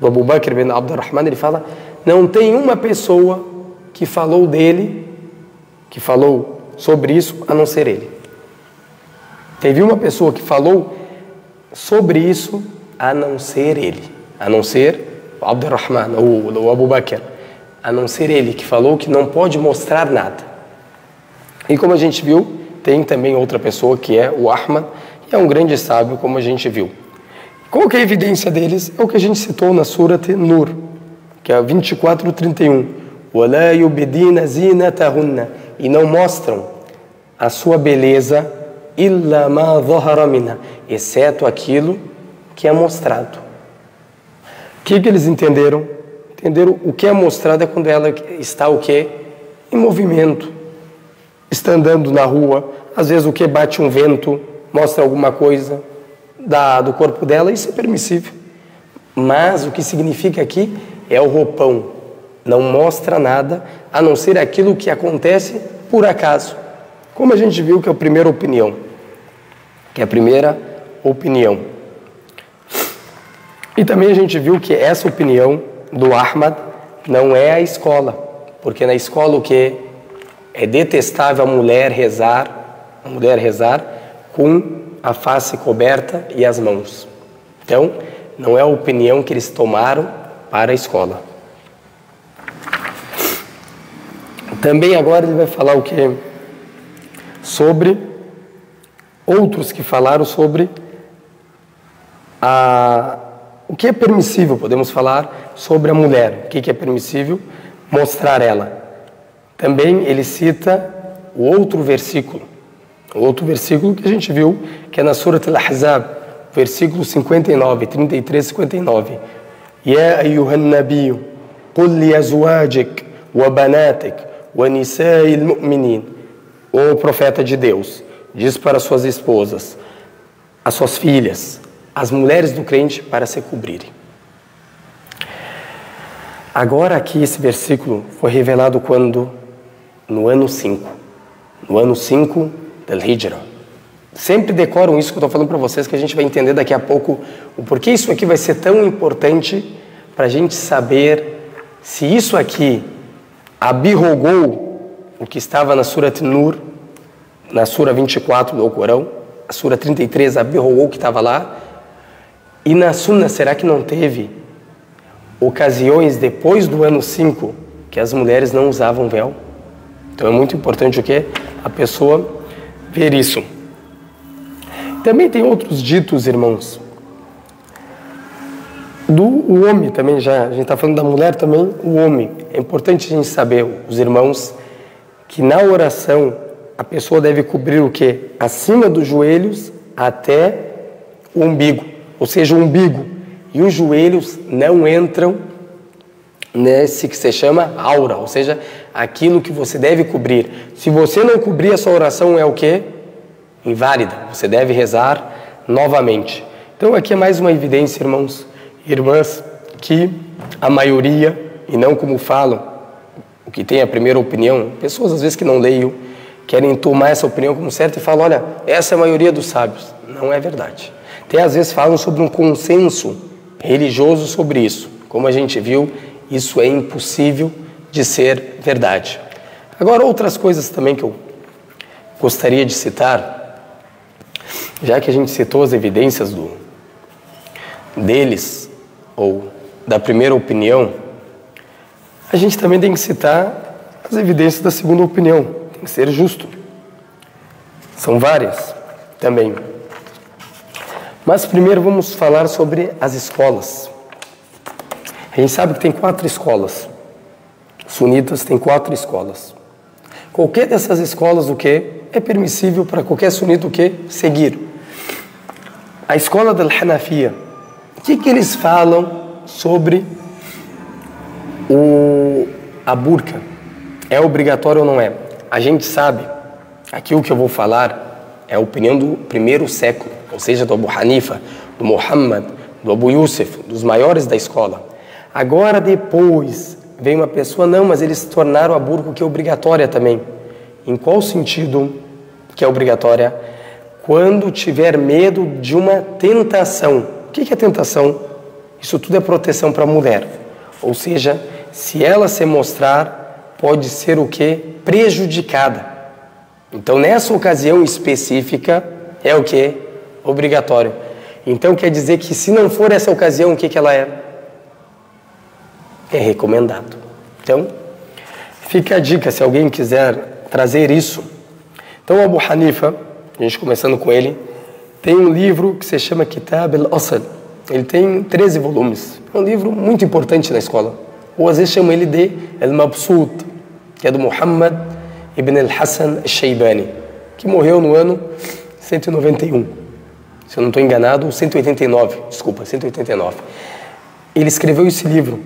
do Abu Bakr ibn Abd al-Rahman, ele fala, não tem uma pessoa que falou dele, que falou sobre isso, a não ser ele. Teve uma pessoa que falou sobre isso, a não ser ele. a não ser o Abdurrahman, o Abu Bakr, a não ser ele que falou que não pode mostrar nada. E como a gente viu, tem também outra pessoa que é o Ahmad, e é um grande sábio, como a gente viu. Qual que é a evidência deles? É o que a gente citou na Surat Nur, que é 24:31. وَلَا يُبْدِينَ زِينَتَهُنَّ, e não mostram a sua beleza, إِلَّا مَا ظَهَرَ مِنْهَا, exceto aquilo que é mostrado. O que eles entenderam? Entenderam o que é mostrado é quando ela está o quê? Em movimento. Está andando na rua, às vezes o que bate um vento, mostra alguma coisa do corpo dela, isso é permissível. Mas o que significa aqui é o roupão. Não mostra nada, a não ser aquilo que acontece por acaso. Como a gente viu que é a primeira opinião. E também a gente viu que essa opinião do Ahmad não é a escola. Porque na escola o que é detestável a mulher rezar com a face coberta e as mãos. Então, não é a opinião que eles tomaram para a escola. Também agora ele vai falar o que? Sobre outros que falaram sobre o que é permissível, podemos falar sobre a mulher. O que é permissível? Mostrar ela. Também ele cita o outro versículo que a gente viu, que é na Surat Al-Ahzab, versículo 59, 33 e 59. Ya ayyuhan nabiyyu, qul li azwajik wa banatik wa nisa'il mu'minin. O profeta de Deus, diz para suas esposas, as suas filhas, as mulheres do crente para se cobrirem. Agora aqui esse versículo foi revelado quando? No ano 5. No ano 5 da Hijra. Sempre decoram isso que eu estou falando para vocês, que a gente vai entender daqui a pouco o porquê isso aqui vai ser tão importante para a gente saber se isso aqui abirrogou o que estava na Surat Nur, na Sura 24 do Corão, a Sura 33 abirrogou o que estava lá, e na Sunna será que não teve ocasiões depois do ano 5 que as mulheres não usavam véu? Então é muito importante o que? A pessoa ver isso. Também tem outros ditos, irmãos. O homem também, a gente está falando da mulher também, o homem. É importante a gente saber, os irmãos, que na oração a pessoa deve cobrir o quê? Acima dos joelhos até o umbigo. Ou seja, o umbigo e os joelhos não entram nesse que se chama aura, ou seja, aquilo que você deve cobrir. Se você não cobrir, a sua oração é o quê? Inválida. Você deve rezar novamente. Então aqui é mais uma evidência, irmãos e irmãs, que a maioria, e não como falam, o que tem a primeira opinião, pessoas às vezes que não leiam, querem tomar essa opinião como certa e falam, olha, essa é a maioria dos sábios. Não é verdade. Até às vezes falam sobre um consenso religioso sobre isso. Como a gente viu, isso é impossível de ser verdade. Agora, outras coisas também que eu gostaria de citar, já que a gente citou as evidências deles, ou da primeira opinião, a gente também tem que citar as evidências da segunda opinião. Tem que ser justo. São várias também. Mas primeiro vamos falar sobre as escolas. A gente sabe que tem 4 escolas. Sunitas tem 4 escolas. Qualquer dessas escolas, o que? É permissível para qualquer sunita o que? Seguir. A escola da Hanafiya, o que eles falam sobre a burca? É obrigatório ou não é? A gente sabe, aqui o que eu vou falar é a opinião do primeiro século, ou seja, do Abu Hanifa, do Muhammad, do Abu Yusuf, dos maiores da escola. Agora depois vem uma pessoa, não, mas eles tornaram a burca que é obrigatória também. Em qual sentido que é obrigatória? Quando tiver medo de uma tentação. O que é tentação? Isso tudo é proteção para a mulher. Ou seja, se ela se mostrar, pode ser o quê? Prejudicada. Então, nessa ocasião específica, é o quê? Obrigatório. Então, quer dizer que se não for essa ocasião, o que ela é? é recomendado. Então, fica a dica, se alguém quiser trazer isso. Então, Abu Hanifa, a gente começando com ele, tem um livro que se chama Kitab al-Asl. Ele tem 13 volumes. É um livro muito importante na escola. Ou às vezes chamam ele de Al-Mabsut, que é do Muhammad ibn al-Hassan al-Shaybani, que morreu no ano 191. Se eu não estou enganado, 189. Desculpa, 189. Ele escreveu esse livro.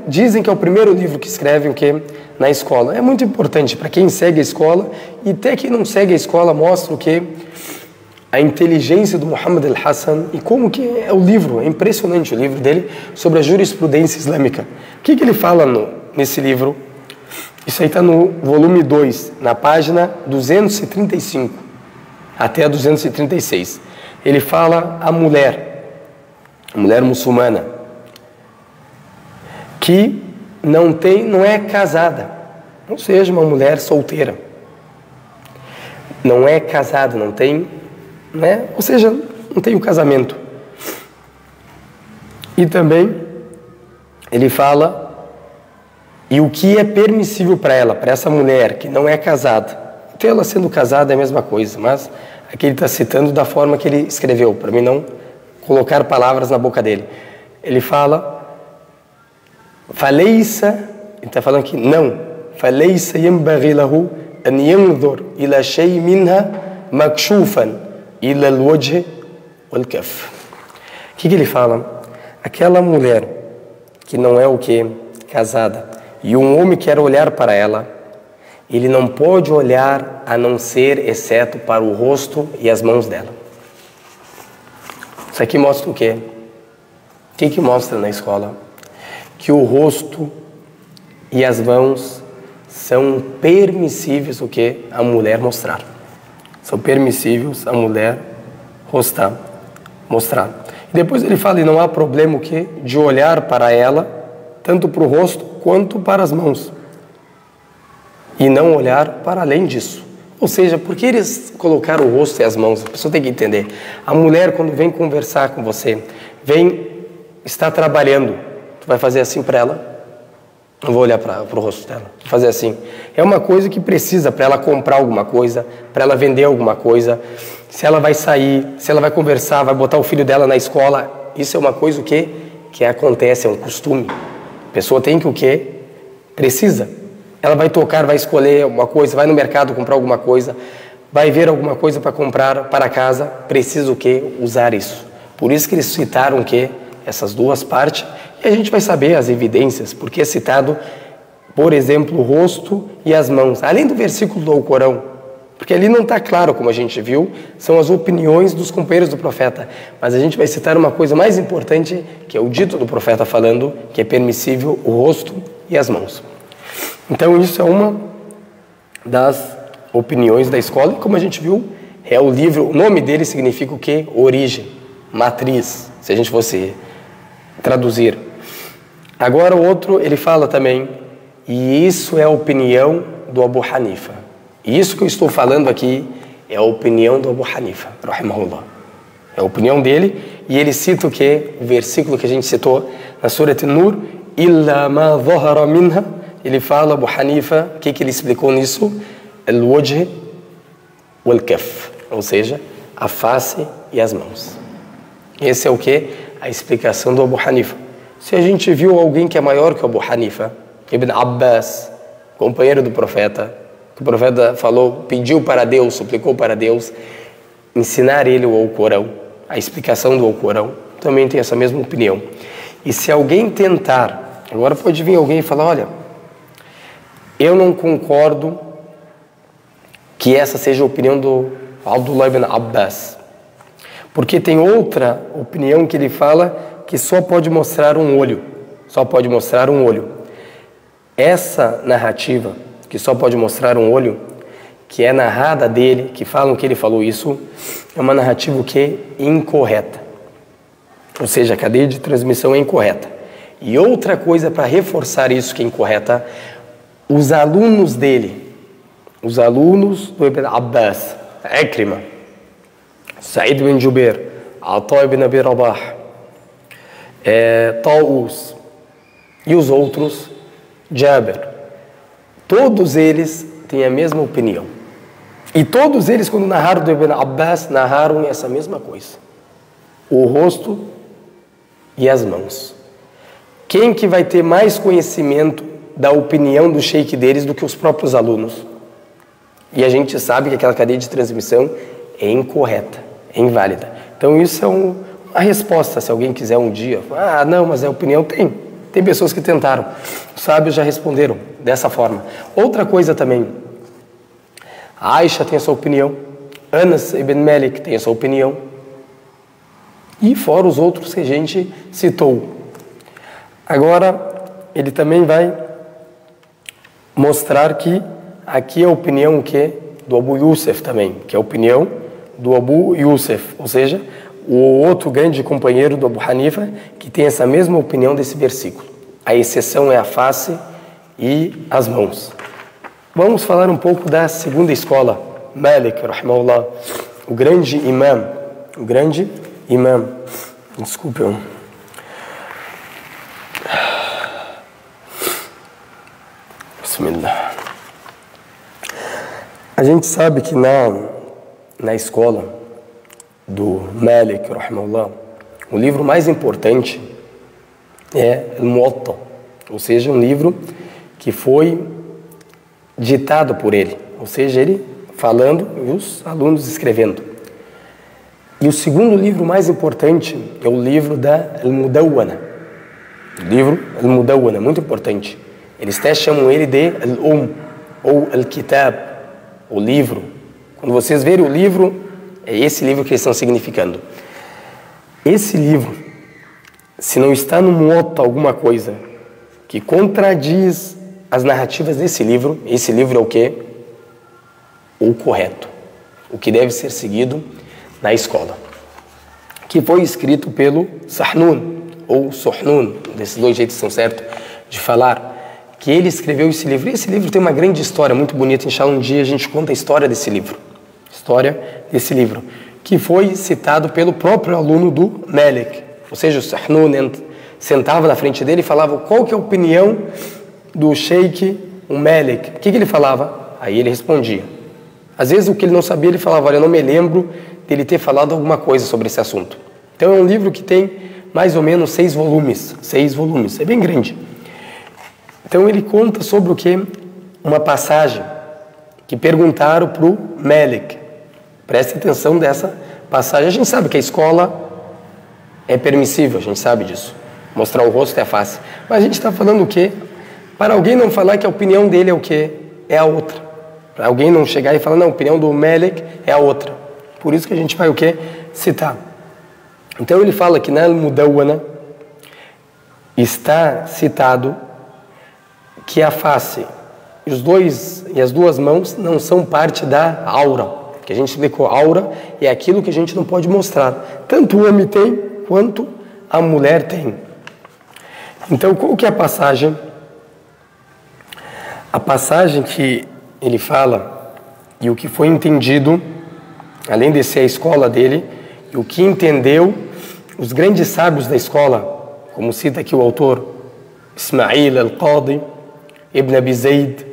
Dizem que é o primeiro livro que escreve o quê? Na escola. É muito importante para quem segue a escola e até quem não segue a escola mostra o quê? A inteligência do Muhammad al-Hassan e como que é o livro. É impressionante o livro dele sobre a jurisprudência islâmica. O que ele fala nesse livro? Isso aí está no volume 2, na página 235 até a 236. Ele fala a mulher muçulmana, que não é casada, ou seja, uma mulher solteira. Não é casada, não tem, né? Ou seja, não tem o casamento. E também ele fala e o que é permissível para ela, para essa mulher que não é casada. Então ela sendo casada é a mesma coisa, mas aqui ele está citando da forma que ele escreveu, para mim não colocar palavras na boca dele. Ele fala, faleissa, ele está falando que não, faleissa yanbaghi lahu an yanzur ila shay minha makshufan ila al-wajh wal-kaf. O que ele fala? Aquela mulher que não é o que? Casada, e um homem quer olhar para ela, ele não pode olhar a não ser exceto para o rosto e as mãos dela. Isso aqui mostra o quê? O que mostra na escola? Que o rosto e as mãos são permissíveis o quê? A mulher mostrar. São permissíveis a mulher mostrar. E depois ele fala, e não há problema o quê? De olhar para ela, tanto para o rosto quanto para as mãos. E não olhar para além disso. Ou seja, por que eles colocaram o rosto e as mãos? A pessoa tem que entender. A mulher, quando vem conversar com você, está trabalhando, tu vai fazer assim para ela? Não vou olhar para o rosto dela, vou fazer assim. É uma coisa que precisa para ela comprar alguma coisa, para ela vender alguma coisa. Se ela vai sair, se ela vai conversar, vai botar o filho dela na escola, isso é uma coisa o quê? Que acontece, é um costume. A pessoa tem que o quê? Precisa. Ela vai tocar, vai escolher alguma coisa, vai no mercado comprar alguma coisa, vai ver alguma coisa para comprar para casa, precisa o quê? Usar isso. Por isso que eles citaram o quê? Essas duas partes, e a gente vai saber as evidências, porque é citado, por exemplo, o rosto e as mãos, além do versículo do Alcorão, porque ali não está claro, como a gente viu, são as opiniões dos companheiros do profeta, mas a gente vai citar uma coisa mais importante, que é o dito do profeta falando, que é permissível o rosto e as mãos. Então isso é uma das opiniões da escola, e como a gente viu, é o livro, o nome dele significa o quê? Origem, matriz, se a gente fosse traduzir. Agora o outro, ele fala também, e isso é a opinião do Abu Hanifa. E isso que eu estou falando aqui é a opinião do Abu Hanifa, rahimahullah. É a opinião dele, e ele cita o quê? O versículo que a gente citou na Surat An-Nur, illa ma dhahara minha. Ele fala, Abu Hanifa, o que ele explicou nisso? Al-wajh wal-kaf, ou seja, a face e as mãos. Esse é o que? A explicação do Abu Hanifa. Se a gente viu alguém que é maior que o Abu Hanifa, Ibn Abbas, companheiro do profeta, que o profeta falou, pediu para Deus, suplicou para Deus, ensinar ele o Alcorão, a explicação do Alcorão, também tem essa mesma opinião. E se alguém tentar, agora pode vir alguém e falar, olha, eu não concordo que essa seja a opinião do Abdullah ibn Abbas, porque tem outra opinião que ele fala que só pode mostrar um olho, só pode mostrar um olho. Essa narrativa, que só pode mostrar um olho, que é narrada dele, que falam que ele falou isso, é uma narrativa que é incorreta. Ou seja, a cadeia de transmissão é incorreta. E outra coisa para reforçar isso que é incorreta, os alunos dele, os alunos do Ibn Abbas, Ikrima, Sa'id bin Jubair, Ata ibn Abi Rabah, Taus, e os outros, Jabir. Todos eles têm a mesma opinião. E todos eles, quando narraram do Ibn Abbas, narraram essa mesma coisa. O rosto e as mãos. Quem que vai ter mais conhecimento da opinião do sheik deles do que os próprios alunos? E a gente sabe que aquela cadeia de transmissão é incorreta, é inválida. Então isso é uma resposta, se alguém quiser um dia, não, mas a opinião tem pessoas que tentaram. Os sábios já responderam dessa forma. Outra coisa também, a Aisha tem a sua opinião, Anas ibn Malik tem a sua opinião, e fora os outros que a gente citou. Agora, ele também vai mostrar que aqui é a opinião do Abu Yusuf também, que é a opinião do Abu Yusuf, ou seja, o outro grande companheiro do Abu Hanifa, que tem essa mesma opinião desse versículo. A exceção é a face e as mãos. Vamos falar um pouco da segunda escola, Malik, rahimahullah, o grande imam, desculpe. Bismillah. A gente sabe que na escola do Malik, rahimahullah, o livro mais importante é o Muwatta, ou seja, um livro que foi ditado por ele, ou seja, ele falando e os alunos escrevendo. E o segundo livro mais importante é o livro da Al-Mudawwana. O livro Al-Mudawwana, muito importante. Eles até chamam ele de Al-Um ou Al-Kitab, o livro. Quando vocês verem o livro, é esse livro que eles estão significando. Esse livro, se não está no Muwatta alguma coisa que contradiz as narrativas desse livro, esse livro é o quê? O correto, o que deve ser seguido na escola, que foi escrito pelo Sahnun ou Suhnun, desses dois jeitos são certos de falar, que ele escreveu esse livro. E esse livro tem uma grande história muito bonita. Inshallah, um dia a gente conta a história desse livro, que foi citado pelo próprio aluno do Malik, ou seja, o Sahnun sentava na frente dele e falava qual que é a opinião do sheik, o Malik. O que ele falava? Aí ele respondia. Às vezes o que ele não sabia, ele falava, olha, eu não me lembro dele ter falado alguma coisa sobre esse assunto. Então é um livro que tem mais ou menos 6 volumes, é bem grande. Então ele conta sobre o que? Uma passagem que perguntaram para o Malik. Preste atenção dessa passagem. A gente sabe que a escola é permissível, a gente sabe disso. Mostrar o rosto é fácil. Mas a gente está falando o quê? Para alguém não falar que a opinião dele é o quê? É a outra. Para alguém não chegar e falar, não, a opinião do Malik é a outra. Por isso que a gente vai o quê? Citar. Então ele fala que na Al-Mudawwana está citado que a face e as duas mãos não são parte da aura. Que a gente explicou, aura é aquilo que a gente não pode mostrar. Tanto o homem tem, quanto a mulher tem. Então, qual que é a passagem? A passagem que ele fala, e o que foi entendido, além de ser a escola dele, e o que entendeu os grandes sábios da escola, como cita aqui o autor, Ismail al-Qadi, Ibn Abi Zayd,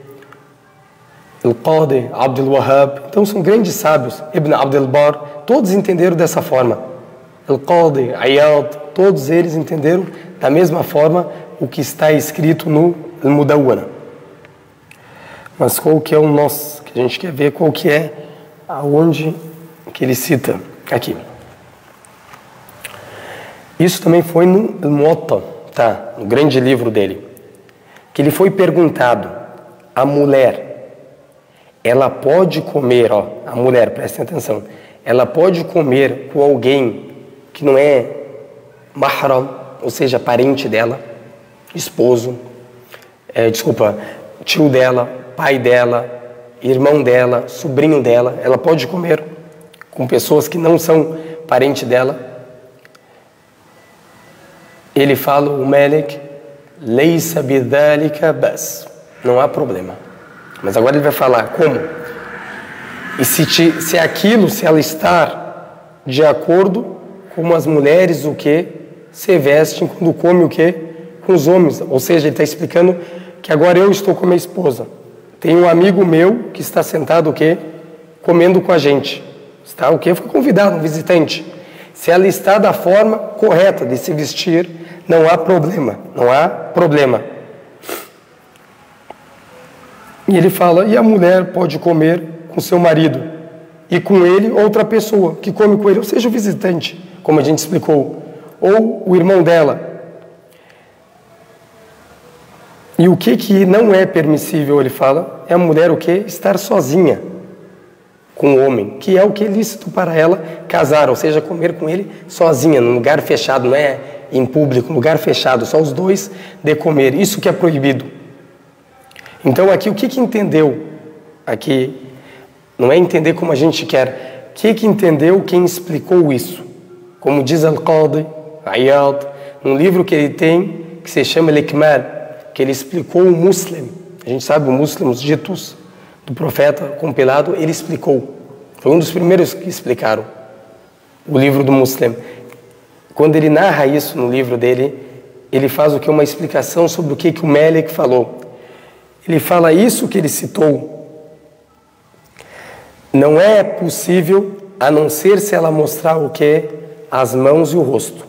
al-Qadi, Abdul Wahhab. Então são grandes sábios, Ibn Abdul Bar, todos entenderam dessa forma. Al-Qadi, Ayad, todos eles entenderam da mesma forma o que está escrito no Al-Mudawwana. Mas qual que é o nosso, que a gente quer ver qual que é aonde que ele cita aqui. Isso também foi no Muwatta, tá? No grande livro dele, que ele foi perguntado, a mulher, ela pode comer, a mulher, prestem atenção, ela pode comer com alguém que não é mahram, ou seja, parente dela, esposo, tio dela, pai dela, irmão dela, sobrinho dela, ela pode comer com pessoas que não são parente dela. Ele fala, o Malik, leisa bidhalika bas, não há problema. Mas agora ele vai falar como. E se ela está de acordo com as mulheres o que se vestem quando come o que? com os homens. Ou seja, ele está explicando que agora eu estou com minha esposa. Tem um amigo meu que está sentado o quê? Comendo com a gente. Está o quê? Foi convidado, um visitante. Se ela está da forma correta de se vestir, não há problema. Não há problema. E ele fala, e a mulher pode comer com seu marido, e com ele outra pessoa que come com ele, ou seja, o visitante, como a gente explicou, ou o irmão dela. E o que não é permissível, ele fala, é a mulher o quê? Estar sozinha com o homem, que é o que é lícito para ela casar, ou seja, comer com ele sozinha, num lugar fechado, não é em público, lugar fechado, só os dois de comer, isso que é proibido. Então aqui, o que entendeu? Aqui, não é entender como a gente quer, o que entendeu quem explicou isso? Como diz Al-Qadi Iyad, num livro que ele tem, que se chama Al-Ikmal, que ele explicou o Muslim, a gente sabe o Muslim, os ditos do profeta compilado, ele explicou, foi um dos primeiros que explicaram o livro do Muslim. Quando ele narra isso no livro dele, ele faz o que? Uma explicação sobre o que o Malik falou. Ele fala isso que ele citou, não é possível a não ser se ela mostrar o que? As mãos e o rosto.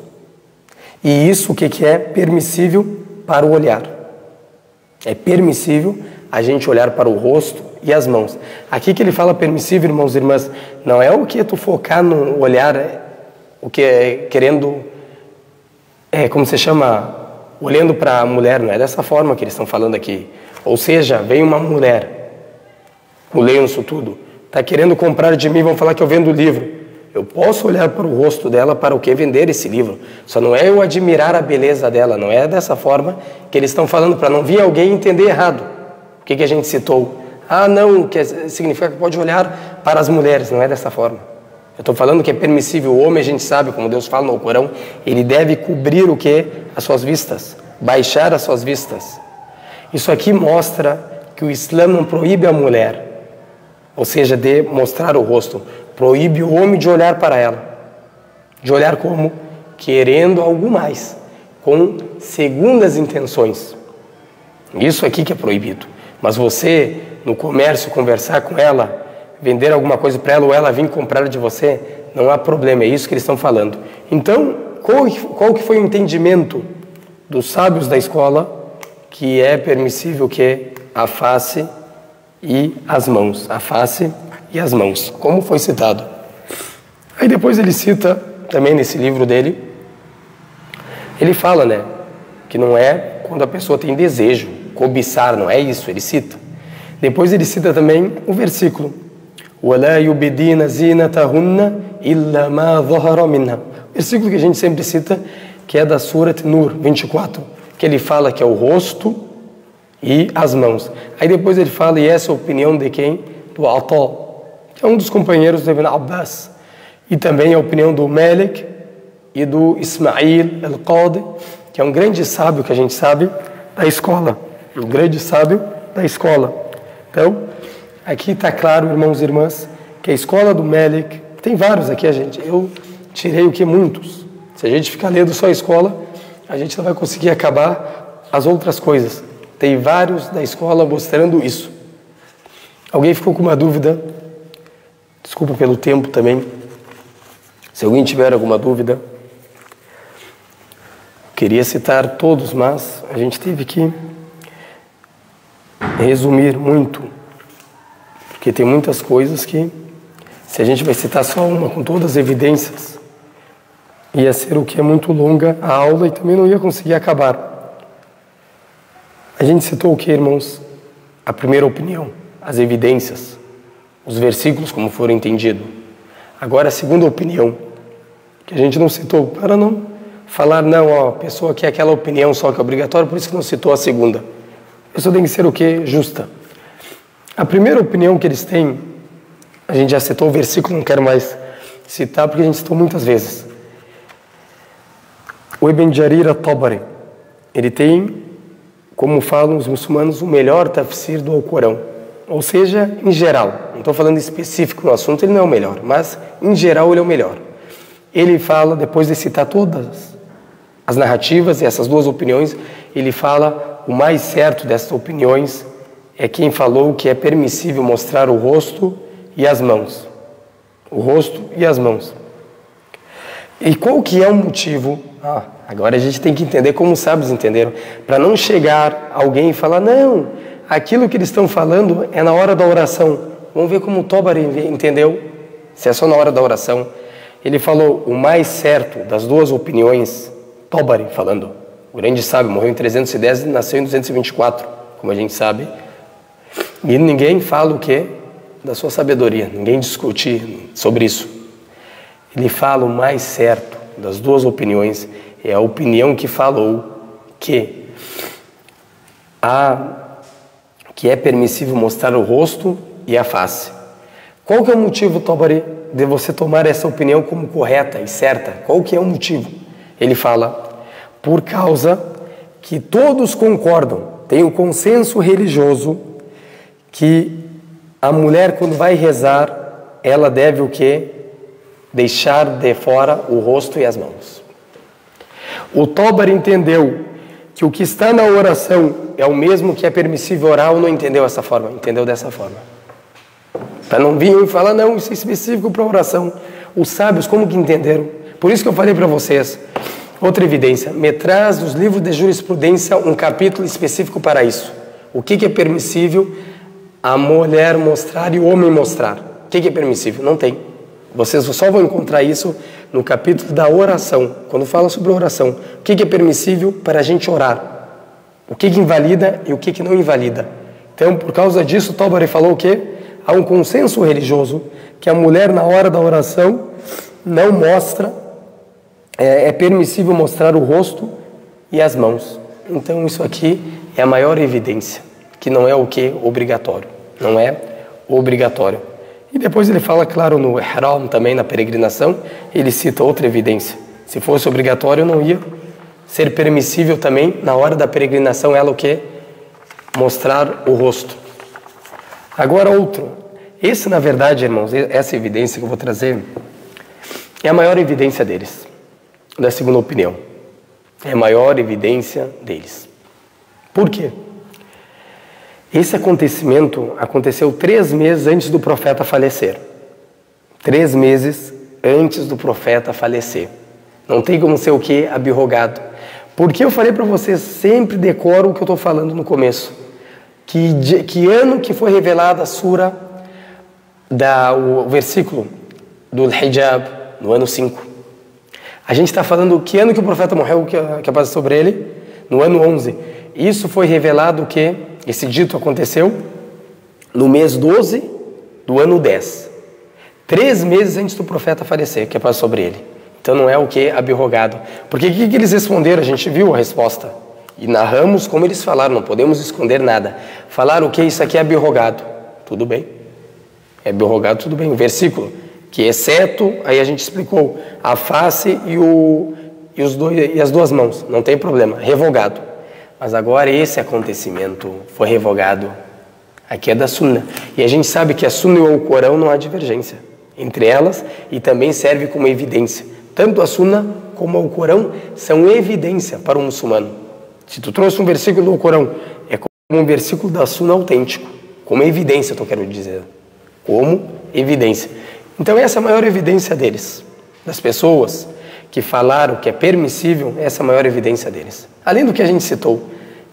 E isso o que é permissível para o olhar. É permissível a gente olhar para o rosto e as mãos. Aqui que ele fala permissível, irmãos e irmãs, não é o que tu focar no olhar, o que é querendo, como se chama, olhando para a mulher, não é dessa forma que eles estão falando aqui. Ou seja, vem uma mulher, o lenço tudo, está querendo comprar de mim, vão falar que eu vendo o livro. Eu posso olhar para o rosto dela para o que? Vender esse livro. Só não é eu admirar a beleza dela, não é dessa forma que eles estão falando, para não vir alguém entender errado. O que a gente citou? Ah, não, que significa que pode olhar para as mulheres, não é dessa forma. Eu estou falando que é permissível, o homem a gente sabe, como Deus fala no Corão, ele deve cobrir o que? As suas vistas, baixar as suas vistas. Isso aqui mostra que o Islã não proíbe a mulher, ou seja, de mostrar o rosto, proíbe o homem de olhar para ela. De olhar como? Querendo algo mais, com segundas intenções. Isso aqui que é proibido. Mas você, no comércio, conversar com ela, vender alguma coisa para ela ou ela vir comprar de você, não há problema, é isso que eles estão falando. Então, qual que foi o entendimento dos sábios da escola? Que é permissível que a face e as mãos, a face e as mãos, como foi citado. Aí depois ele cita, também nesse livro dele, ele fala, né, que não é quando a pessoa tem desejo, cobiçar, não é isso, ele cita. Depois ele cita também o versículo, وَلَا يُبِدِينَ زِينَتَهُنَّ إِلَّا مَا ظَهَرَ مِنْهَا. Versículo que a gente sempre cita, que é da Surat Nur 24, que ele fala que é o rosto e as mãos. Aí depois ele fala, e essa é a opinião de quem? Do Ata, que é um dos companheiros de Ibn Abbas. E também a opinião do Malik e do Ismail al-Qadi, que é um grande sábio que a gente sabe da escola. Um grande sábio da escola. Então, aqui está claro, irmãos e irmãs, que a escola do Malik, tem vários aqui, eu tirei o que? Muitos. Se a gente ficar lendo só a escola, a gente não vai conseguir acabar as outras coisas. Tem vários da escola mostrando isso. Alguém ficou com uma dúvida? Desculpa pelo tempo também. Se alguém tiver alguma dúvida, queria citar todos, mas a gente teve que resumir muito, porque tem muitas coisas que, se a gente vai citar só uma com todas as evidências, ia ser o que é muito longa a aula e também não ia conseguir acabar. A gente citou o que, irmãos? A primeira opinião, as evidências, os versículos como foram entendidos. Agora a segunda opinião, que a gente não citou, para não falar, não, a pessoa quer aquela opinião só que é obrigatória, por isso que não citou a segunda. A pessoa tem que ser o que? Justa. A primeira opinião que eles têm, a gente já citou o versículo, não quero mais citar, porque a gente citou muitas vezes. O Ibn Jarir al-Tabari, ele tem, como falam os muçulmanos, o melhor tafsir do Alcorão. Ou seja, em geral, não estou falando específico no assunto, ele não é o melhor, mas em geral ele é o melhor. Ele fala, depois de citar todas as narrativas e essas duas opiniões, ele fala o mais certo dessas opiniões é quem falou que é permissível mostrar o rosto e as mãos. O rosto e as mãos. E qual que é o motivo? Agora a gente tem que entender como os sábios entenderam, para não chegar alguém e falar, não, aquilo que eles estão falando é na hora da oração. Vamos ver como o Tabari entendeu, se é só na hora da oração. Ele falou o mais certo das duas opiniões, Tabari falando, o grande sábio, morreu em 310 e nasceu em 224, como a gente sabe. E ninguém fala o quê? Da sua sabedoria, ninguém discute sobre isso. Ele fala o mais certo das duas opiniões, é a opinião que falou que é permissível mostrar o rosto e a face. Qual que é o motivo, Tabari, de você tomar essa opinião como correta e certa? Qual que é o motivo? Ele fala, por causa que todos concordam, tem o consenso religioso que a mulher, quando vai rezar, ela deve o quê? Deixar de fora o rosto e as mãos. O Tabari entendeu que o que está na oração é o mesmo que é permissível orar, ou não entendeu dessa forma? Entendeu dessa forma. Para não vir e falar, não, isso é específico para a oração. Os sábios, como que entenderam? Por isso que eu falei para vocês, outra evidência, me traz dos livros de jurisprudência um capítulo específico para isso. O que é permissível a mulher mostrar e o homem mostrar? O que é permissível? Não tem. Vocês só vão encontrar isso no capítulo da oração, quando fala sobre oração. O que é permissível para a gente orar? O que invalida e o que não invalida? Então, por causa disso, Tabari falou o quê? Há um consenso religioso que a mulher, na hora da oração, não mostra, é permissível mostrar o rosto e as mãos. Então, isso aqui é a maior evidência, que não é o quê? Obrigatório. Não é obrigatório. E depois ele fala, claro, no ihram também, na peregrinação, ele cita outra evidência. Se fosse obrigatório, não ia ser permissível também, na hora da peregrinação, ela o quê? Mostrar o rosto. Agora outro. Esse, na verdade, irmãos, essa evidência que eu vou trazer, é a maior evidência deles, da segunda opinião. É a maior evidência deles. Por quê? Esse acontecimento aconteceu 3 meses antes do profeta falecer. 3 meses antes do profeta falecer. Não tem como ser o quê? Abirrogado. Porque eu falei para vocês, sempre decoro o que eu estou falando no começo. Que ano que foi revelada a sura, o versículo do hijab, no ano 5. A gente está falando que ano que o profeta morreu, que a paz sobre ele? No ano 11. Isso foi revelado o quê? Esse dito aconteceu no mês 12 do ano 10. 3 meses antes do profeta falecer, que é paz sobre ele. Então não é o que? Abirrogado. Porque o que eles responderam? A gente viu a resposta. E narramos como eles falaram, não podemos esconder nada. Falaram o que? Isso aqui é abirrogado. Tudo bem. É abirrogado, tudo bem. O versículo, que exceto, aí a gente explicou, a face e as duas mãos. Não tem problema. Revogado. Mas agora esse acontecimento foi revogado. Aqui é da Sunna. E a gente sabe que a Sunna e o Corão não há divergência entre elas e também serve como evidência. Tanto a Sunna como o Corão são evidência para o muçulmano. Se tu trouxe um versículo do Corão, é como um versículo da Sunna autêntico. Como evidência, eu quero dizer. Como evidência. Então essa é a maior evidência deles. Das pessoas que falaram que é permissível, essa é a maior evidência deles. Além do que a gente citou,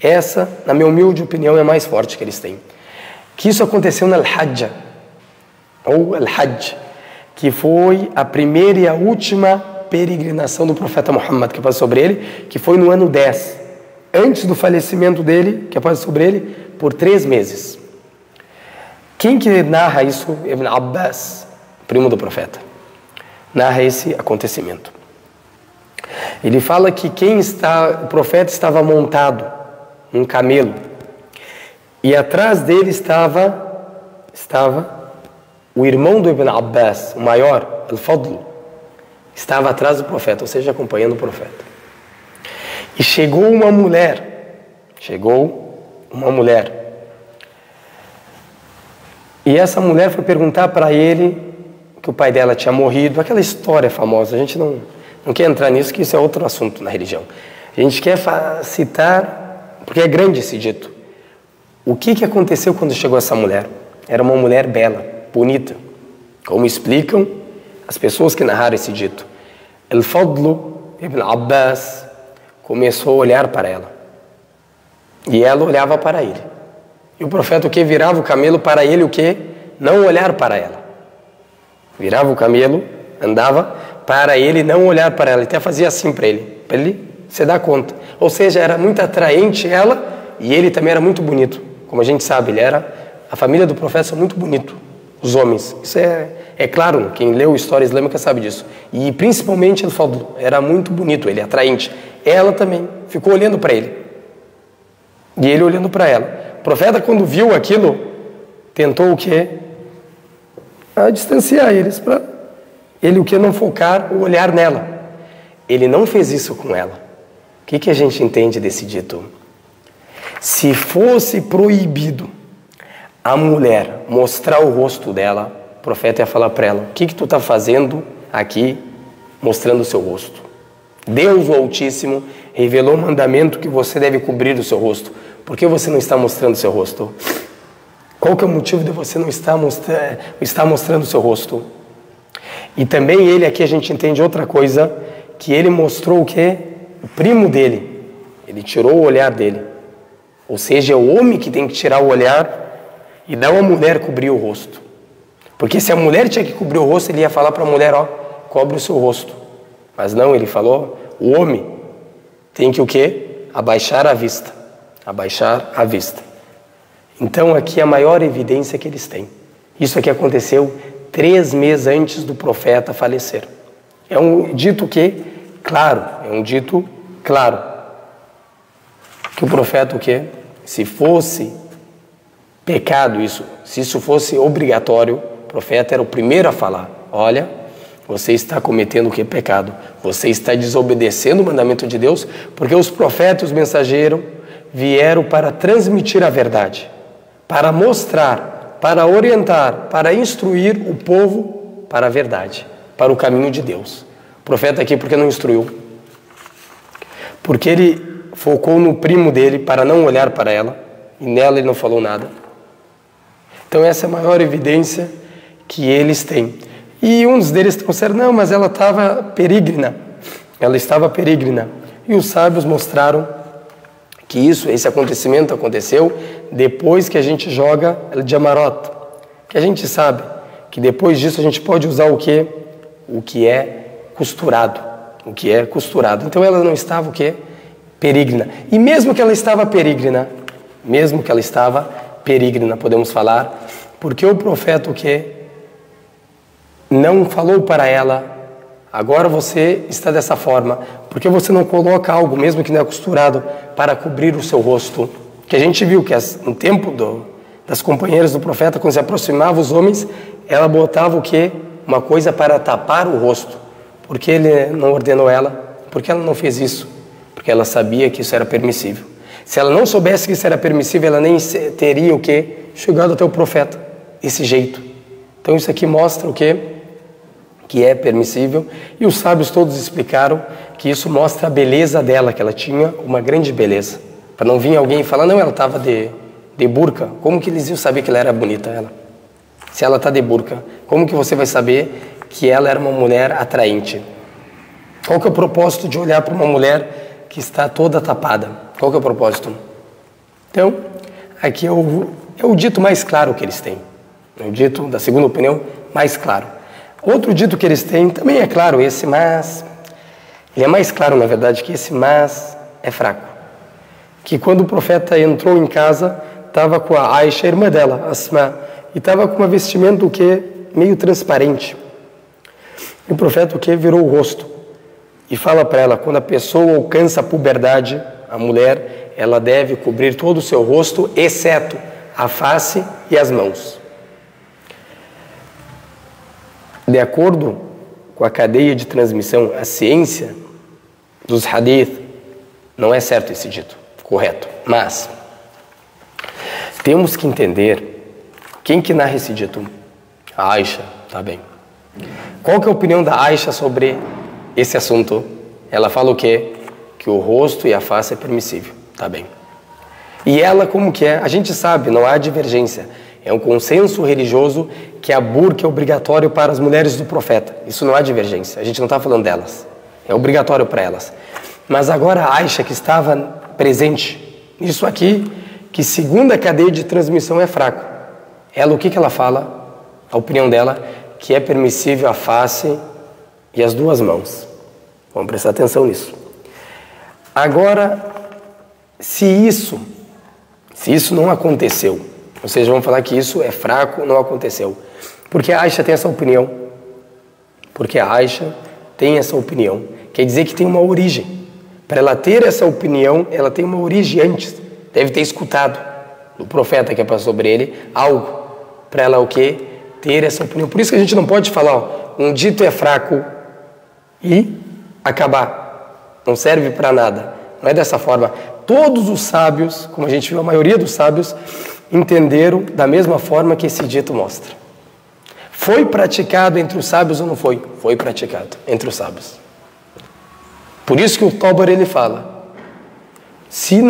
essa, na minha humilde opinião, é a mais forte que eles têm. Que isso aconteceu na Al-Hajj, ou Al-Hajj, que foi a primeira e a última peregrinação do profeta Muhammad, que é paz sobre ele, que foi no ano 10, antes do falecimento dele, que é paz sobre ele, por 3 meses. Quem que narra isso? Ibn Abbas, primo do profeta, narra esse acontecimento. Ele fala que o profeta estava montado num camelo e atrás dele estava o irmão do Ibn Abbas, o maior, Al-Fadl, estava atrás do profeta, ou seja, acompanhando o profeta. E chegou uma mulher, e essa mulher foi perguntar para ele que o pai dela tinha morrido, aquela história famosa, a gente não Não quer entrar nisso, que isso é outro assunto na religião. A gente quer citar, porque é grande esse dito. O que aconteceu quando chegou essa mulher? Era uma mulher bela, bonita. Como explicam as pessoas que narraram esse dito. Al-Fadl ibn Abbas começou a olhar para ela. E ela olhava para ele. E o profeta o que? Virava o camelo para ele o que? Não olhar para ela. Virava o camelo, andava para ele não olhar para ela. Até fazia assim para ele se dar conta. Ou seja, era muito atraente ela e ele também era muito bonito. Como a gente sabe, a família do profeta é muito bonito. Os homens. Isso é claro, quem leu história islâmica sabe disso. E principalmente ele falou, era muito bonito, ele atraente. Ela também ficou olhando para ele. E ele olhando para ela. O profeta, quando viu aquilo, tentou o quê? A distanciar eles para ele o que? Não focar o olhar nela. Ele não fez isso com ela. O que a gente entende desse dito? Se fosse proibido a mulher mostrar o rosto dela, o profeta ia falar para ela, o que tu está fazendo aqui mostrando o seu rosto? Deus, o Altíssimo, revelou o mandamento que você deve cobrir o seu rosto. Por que você não está mostrando o seu rosto? Qual que é o motivo de você não estar mostrando o seu rosto? E também ele, aqui a gente entende outra coisa, que ele mostrou o quê? O primo dele. Ele tirou o olhar dele. Ou seja, é o homem que tem que tirar o olhar e não a mulher cobrir o rosto. Porque se a mulher tinha que cobrir o rosto, ele ia falar para a mulher, cobre o seu rosto. Mas não, ele falou, o homem tem que o quê? Abaixar a vista. Abaixar a vista. Então aqui é a maior evidência que eles têm. Isso aqui aconteceu 3 meses antes do profeta falecer. É um dito que, claro, que o profeta o quê? Se fosse pecado isso, se isso fosse obrigatório, o profeta era o primeiro a falar, olha, você está cometendo o que? Pecado. Você está desobedecendo o mandamento de Deus, porque os profetas, os mensageiros, vieram para transmitir a verdade, para mostrar, para orientar, para instruir o povo para a verdade, para o caminho de Deus. O profeta aqui, por que não instruiu? Porque ele focou no primo dele para não olhar para ela, e nela ele não falou nada. Então essa é a maior evidência que eles têm. E uns deles trouxeram, não, mas ela estava peregrina. Ela estava peregrina. E os sábios mostraram que esse acontecimento aconteceu depois que a gente joga El Jamarot. Que a gente sabe que depois disso a gente pode usar o quê? O que é costurado. O que é costurado. Então ela não estava o quê? Peregrina. E mesmo que ela estava peregrina, podemos falar, porque o profeta o quê? Não falou para ela, agora você está dessa forma, porque você não coloca algo, mesmo que não é costurado, para cobrir o seu rosto. Que a gente viu que no tempo das companheiras do profeta, quando se aproximavam os homens, ela botava o quê? Uma coisa para tapar o rosto. Por que ele não ordenou ela? Porque ela não fez isso? Porque ela sabia que isso era permissível. Se ela não soubesse que isso era permissível, ela nem teria o quê? Chegado até o profeta, desse jeito. Então isso aqui mostra o quê? Que é permissível. E os sábios todos explicaram que isso mostra a beleza dela, que ela tinha uma grande beleza. Para não vir alguém e falar, não, ela estava de burca. Como que eles iam saber que ela era bonita, ela? Se ela está de burca, como que você vai saber que ela era uma mulher atraente? Qual que é o propósito de olhar para uma mulher que está toda tapada? Qual que é o propósito? Então, aqui é o dito mais claro que eles têm. É o dito, da segunda opinião, mais claro. Outro dito que eles têm também é claro, esse mas... Ele é mais claro, na verdade, que esse mas é fraco. Que quando o profeta entrou em casa, estava com a Aisha, a irmã dela, Asma, e estava com uma vestimenta o quê? Meio transparente. E o profeta o quê? Virou o rosto. E fala para ela, quando a pessoa alcança a puberdade, a mulher, ela deve cobrir todo o seu rosto, exceto a face e as mãos. De acordo com a cadeia de transmissão, a ciência dos hadith, não é certo esse dito, correto. Mas temos que entender quem que narra esse dito. A Aisha, tá bem. Qual que é a opinião da Aisha sobre esse assunto, ela fala o quê? Que o rosto e a face é permissível, tá bem. E ela como que é? A gente sabe, não há divergência. É um consenso religioso que a burca é obrigatório para as mulheres do profeta. Isso não há divergência, a gente não está falando delas. É obrigatório para elas. Mas agora a Aisha, que estava presente nisso aqui, que segundo a cadeia de transmissão é fraco. Ela, o que ela fala? A opinião dela, que é permissível a face e as duas mãos. Vamos prestar atenção nisso. Agora, se isso não aconteceu, ou seja, vamos falar que isso é fraco, não aconteceu. Porque a Aisha tem essa opinião. Porque a Aisha tem essa opinião. Quer dizer que tem uma origem. Para ela ter essa opinião, ela tem uma origem antes. Deve ter escutado do profeta que passou sobre ele algo. Para ela o quê? Ter essa opinião. Por isso que a gente não pode falar, ó, um dito é fraco e acabar. Não serve para nada. Não é dessa forma. Todos os sábios, como a gente viu, a maioria dos sábios, entenderam da mesma forma que esse dito mostra. Foi praticado entre os sábios ou não foi? Foi praticado entre os sábios. Por isso que o Tabari ele fala, se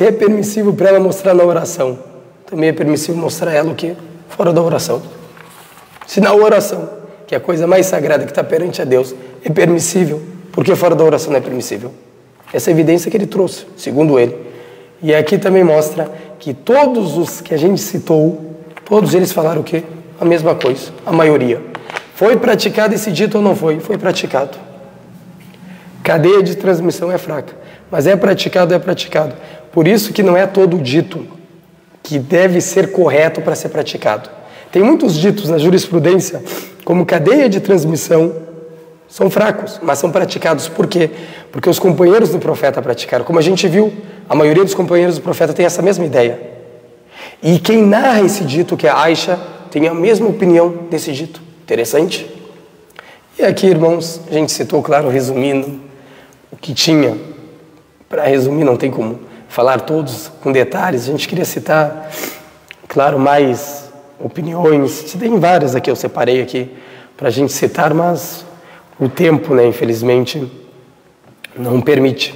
é permissível para ela mostrar na oração, também é permissível mostrar ela o quê? Fora da oração. Se na oração, que é a coisa mais sagrada que está perante a Deus, é permissível, por que fora da oração não é permissível? Essa é a evidência que ele trouxe, segundo ele. E aqui também mostra que todos os que a gente citou, todos eles falaram o quê? A mesma coisa, a maioria. Foi praticado esse dito ou não foi? Foi praticado. Cadeia de transmissão é fraca, mas é praticado, é praticado. Por isso que não é todo dito que deve ser correto para ser praticado. Tem muitos ditos na jurisprudência, como cadeia de transmissão, são fracos, mas são praticados. Por quê? Porque os companheiros do profeta praticaram. Como a gente viu, a maioria dos companheiros do profeta tem essa mesma ideia. E quem narra esse dito, que é a Aisha, tem a mesma opinião desse dito. Interessante? E aqui, irmãos, a gente citou, claro, resumindo, o que tinha. Para resumir, não tem como falar todos com detalhes. A gente queria citar, claro, mais opiniões. Tem várias aqui, eu separei aqui para a gente citar, mas o tempo, né, infelizmente, não permite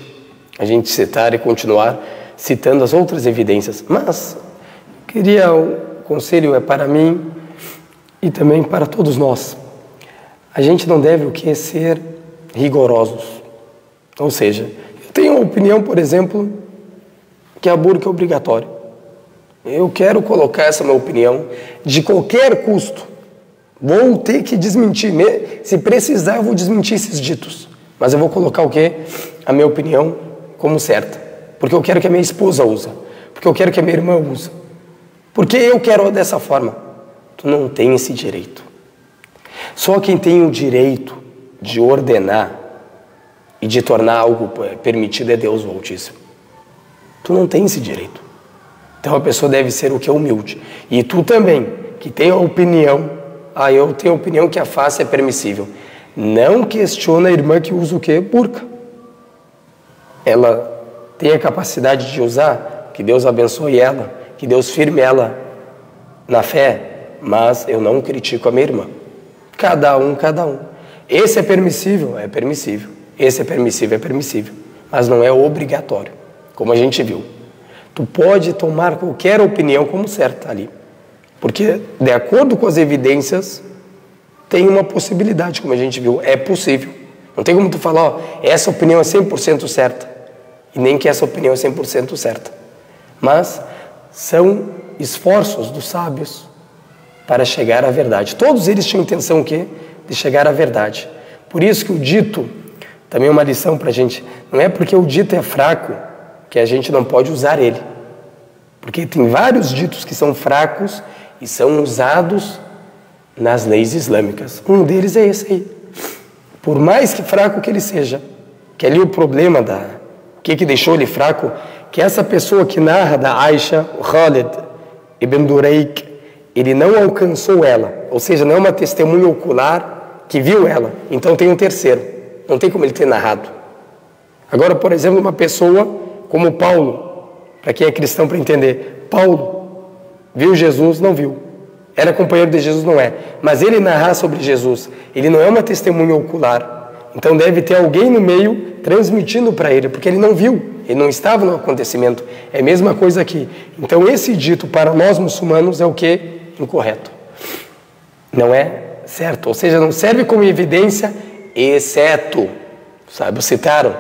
a gente citar e continuar citando as outras evidências. Mas, o conselho é para mim e também para todos nós. A gente não deve o que? Ser rigorosos. Ou seja, eu tenho uma opinião, por exemplo, que a burca é obrigatória. Eu quero colocar essa minha opinião de qualquer custo. Vou ter que desmentir. Se precisar, eu vou desmentir esses ditos. Mas eu vou colocar o quê? A minha opinião como certa. Porque eu quero que a minha esposa use. Porque eu quero que a minha irmã use. Porque eu quero dessa forma. Tu não tem esse direito. Só quem tem o direito de ordenar e de tornar algo permitido é Deus, o Altíssimo. Tu não tem esse direito. Então a pessoa deve ser o que é humilde. E tu também, que tem a opinião, eu tenho a opinião que a face é permissível. Não questiona a irmã que usa o quê? Burca. Ela tem a capacidade de usar, que Deus abençoe ela, que Deus firme ela na fé, mas eu não critico a minha irmã. Cada um. Esse é permissível? É permissível. Esse é permissível. Mas não é obrigatório, como a gente viu. Tu pode tomar qualquer opinião como certa ali. Porque, de acordo com as evidências, tem uma possibilidade, como a gente viu. É possível. Não tem como tu falar, essa opinião é 100% certa. E nem que essa opinião é 100% certa. Mas são esforços dos sábios para chegar à verdade. Todos eles tinham intenção o quê? De chegar à verdade. Por isso que o dito, também é uma lição para a gente, não é porque o dito é fraco que a gente não pode usar ele. Porque tem vários ditos que são fracos e são usados nas leis islâmicas. Um deles é esse aí. Por mais que fraco que ele seja, que ali o problema o que deixou ele fraco, que essa pessoa que narra da Aisha, o Khalid ibn Duraik, ele não alcançou ela, ou seja, não é uma testemunha ocular que viu ela, então tem um terceiro, não tem como ele ter narrado. Agora, por exemplo, uma pessoa como Paulo, para quem é cristão para entender, Paulo viu Jesus, não viu, era companheiro de Jesus, não é, mas ele narrar sobre Jesus, ele não é uma testemunha ocular, Então deve ter alguém no meio transmitindo para ele, porque ele não viu, ele não estava no acontecimento. É a mesma coisa aqui. Então esse dito para nós muçulmanos é o que? Incorreto. Não é certo. Ou seja, não serve como evidência, exceto, sabe, citaram,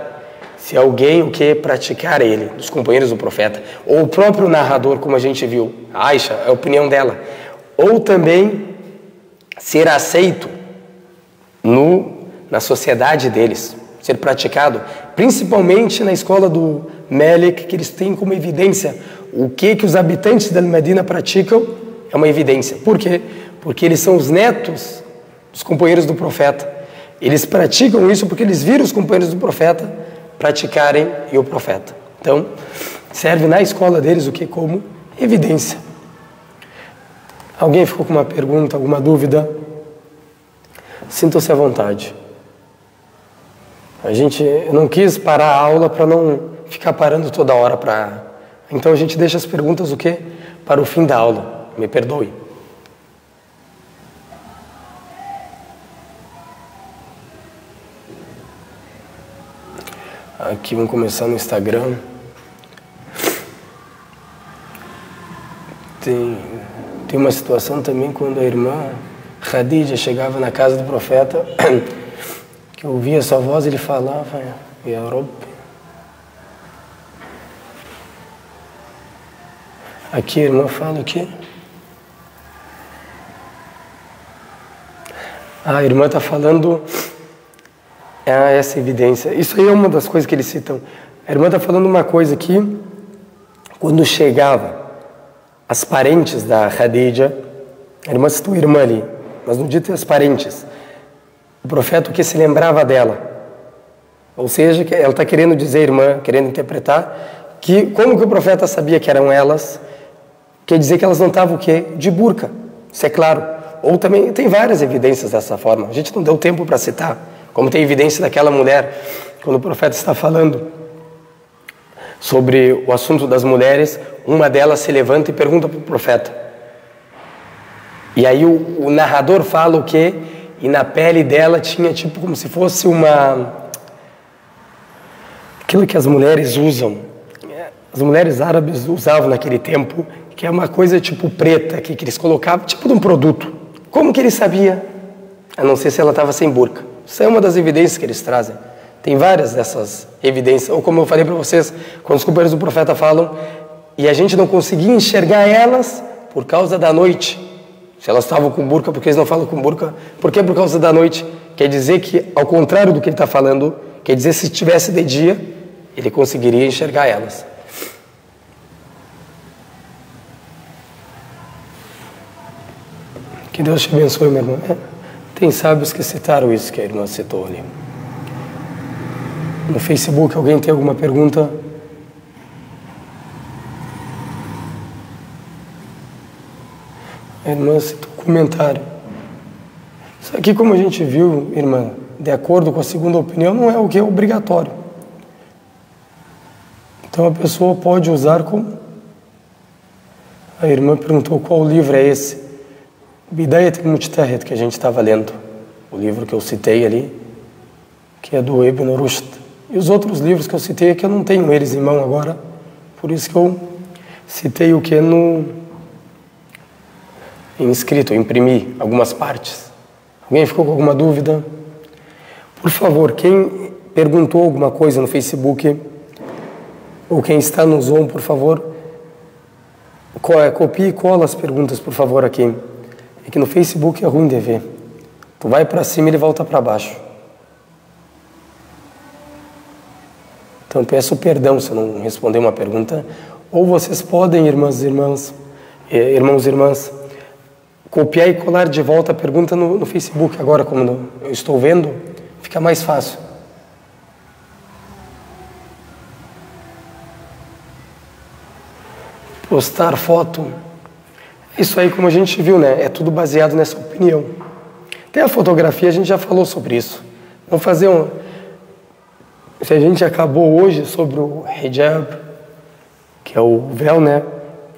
se alguém o que praticar ele, dos companheiros do profeta, ou o próprio narrador, como a gente viu, Aisha, é a opinião dela, ou também ser aceito na sociedade deles, ser praticado, principalmente na escola do Malik, que eles têm como evidência o que os habitantes da Medina praticam, é uma evidência. Por quê? Porque eles são os netos dos companheiros do profeta. Eles praticam isso porque eles viram os companheiros do profeta praticarem e o profeta. Então, serve na escola deles o que? Como evidência. Alguém ficou com uma pergunta, alguma dúvida? Sinta-se à vontade. Eu não quis parar a aula para não ficar parando toda hora para... Então a gente deixa as perguntas o quê? Para o fim da aula. Me perdoe. Aqui vamos começar no Instagram. Tem uma situação também quando a irmã Khadija chegava na casa do profeta, que eu ouvia sua voz e ele falava, Ya Rabbi. Aqui a irmã fala o quê? A irmã está falando essa evidência. Isso aí é uma das coisas que eles citam. A irmã está falando uma coisa aqui, quando chegava as parentes da Khadija, a irmã citou a irmã ali, mas no dito as parentes, o profeta o que se lembrava dela. Ou seja, que ela está querendo dizer, a irmã, querendo interpretar, que como que o profeta sabia que eram elas, quer dizer que elas não estavam o quê? De burca, isso é claro. Ou também tem várias evidências dessa forma, a gente não deu tempo para citar, como tem evidência daquela mulher, quando o profeta está falando sobre o assunto das mulheres, uma delas se levanta e pergunta para o profeta. E aí o narrador fala o quê? E na pele dela tinha tipo como se fosse aquilo que as mulheres usam. As mulheres árabes usavam naquele tempo, que é uma coisa tipo preta, que eles colocavam, tipo de um produto. Como que ele sabia? A não ser se ela estava sem burca. Isso é uma das evidências que eles trazem. Tem várias dessas evidências. Ou como eu falei para vocês, quando os companheiros do profeta falam, e a gente não conseguia enxergar elas por causa da noite. Se elas estavam com burca, porque eles não falam com burca? Por que por causa da noite? Quer dizer que, ao contrário do que ele está falando, quer dizer se estivesse de dia, ele conseguiria enxergar elas. Que Deus te abençoe, meu irmão. Tem sábios que citaram isso que a irmã citou ali. No Facebook, alguém tem alguma pergunta? A irmã citou um comentário. Isso aqui, como a gente viu, irmã, de acordo com a segunda opinião, não é o que é obrigatório. Então a pessoa pode usar como... A irmã perguntou qual livro é esse. Bidayat al-Mujtahid, que a gente estava lendo. O livro que eu citei ali, que é do Ibn Rushd. E os outros livros que eu citei, que eu não tenho eles em mão agora. Por isso que eu citei o que inscrito, eu imprimi algumas partes. Alguém ficou com alguma dúvida? Por favor, quem perguntou alguma coisa no Facebook, ou quem está no Zoom, por favor, copie e cola as perguntas, por favor, aqui. É que no Facebook é ruim de ver. Tu vai para cima e ele volta para baixo. Então peço perdão se eu não responder uma pergunta. Ou vocês podem, irmãos e irmãs, copiar e colar de volta a pergunta no Facebook. Agora, como eu estou vendo, fica mais fácil. Postar foto. Isso aí, como a gente viu, né? É tudo baseado nessa opinião. Até a fotografia, a gente já falou sobre isso. Vamos fazer Se a gente acabou hoje sobre o hijab, que é o véu, né?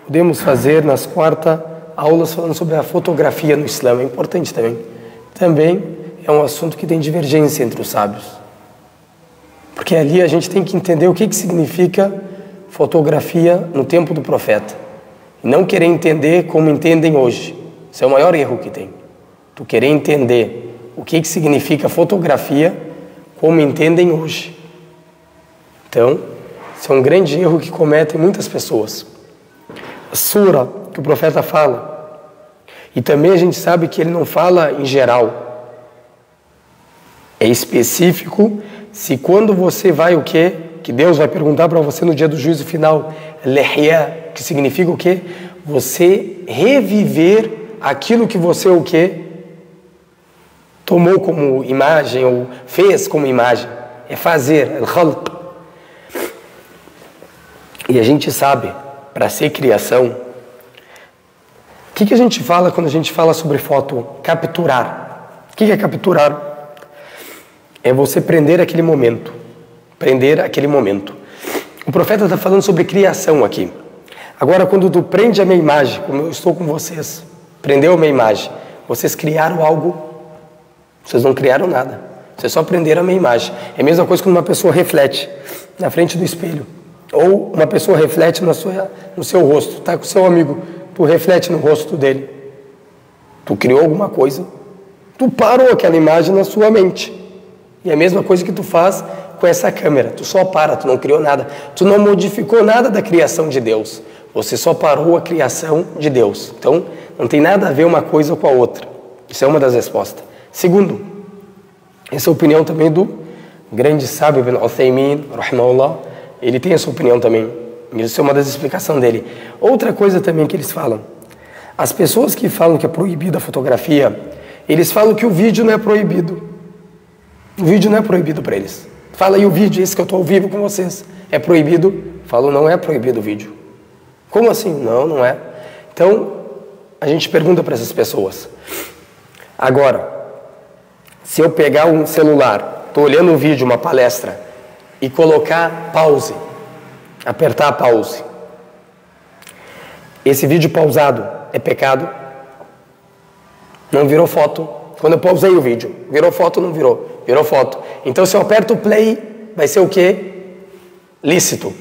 Podemos fazer nas quartas aulas falando sobre a fotografia no Islã. É importante também. Também é um assunto que tem divergência entre os sábios. Porque ali a gente tem que entender o que significa fotografia no tempo do profeta. E não querer entender como entendem hoje. Isso é o maior erro que tem. Tu querer entender o que significa fotografia como entendem hoje. Então, isso é um grande erro que cometem muitas pessoas. A sura que o profeta fala, e também a gente sabe que ele não fala em geral. É específico se quando você vai o quê? Que Deus vai perguntar para você no dia do juízo final, lihya, que significa o quê? Você reviver aquilo que você o quê? Tomou como imagem ou fez como imagem. É fazer, al-khalq. E a gente sabe, para ser criação, o que a gente fala quando a gente fala sobre foto? Capturar. O que é capturar? É você prender aquele momento. Prender aquele momento. O profeta está falando sobre criação aqui. Agora, quando tu prende a minha imagem, como eu estou com vocês, prendeu a minha imagem, vocês criaram algo? Vocês não criaram nada. Vocês só prenderam a minha imagem. É a mesma coisa quando uma pessoa reflete na frente do espelho. Ou uma pessoa reflete no seu rosto. Está com o seu amigo, tu reflete no rosto dele. Tu criou alguma coisa. Tu parou aquela imagem na sua mente. E é a mesma coisa que tu faz com essa câmera. Tu só para, tu não criou nada. Tu não modificou nada da criação de Deus. Você só parou a criação de Deus. Então, não tem nada a ver uma coisa com a outra. Isso é uma das respostas. Segundo, essa é a opinião também do grande sábio Ibn Uthaymin, rahimahullah. Ele tem essa opinião também. Isso é uma das explicações dele. Outra coisa também que eles falam. As pessoas que falam que é proibida a fotografia, eles falam que o vídeo não é proibido. O vídeo não é proibido para eles. Fala aí o vídeo, esse que eu estou ao vivo com vocês. É proibido? Falam, não é proibido o vídeo. Como assim? Não, não é. Então, a gente pergunta para essas pessoas. Agora, se eu pegar um celular, estou olhando um vídeo, uma palestra, e colocar pause, apertar pause, esse vídeo pausado é pecado? Não virou foto. Quando eu pausei o vídeo, virou foto ou não virou? Virou foto. Então, se eu aperto play, vai ser o quê? Lícito.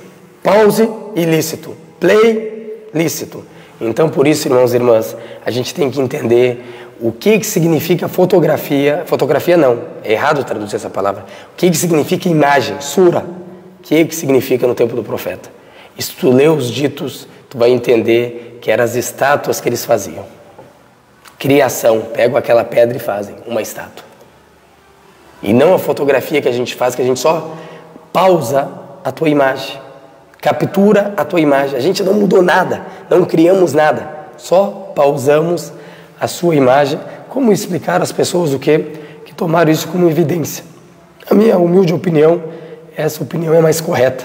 Pause, ilícito. Play, lícito. Então, por isso, irmãos e irmãs, a gente tem que entender o que significa fotografia. Fotografia não, é errado traduzir essa palavra. O que significa imagem, sura. O que significa no tempo do profeta. E se tu lê os ditos, tu vai entender que eram as estátuas que eles faziam. Criação, pegam aquela pedra e fazem uma estátua. E não a fotografia que a gente faz, que a gente só pausa a tua imagem. Captura a tua imagem. A gente não mudou nada, não criamos nada. Só pausamos a sua imagem. Como explicar às pessoas o quê? Que tomaram isso como evidência. A minha humilde opinião, essa opinião é mais correta.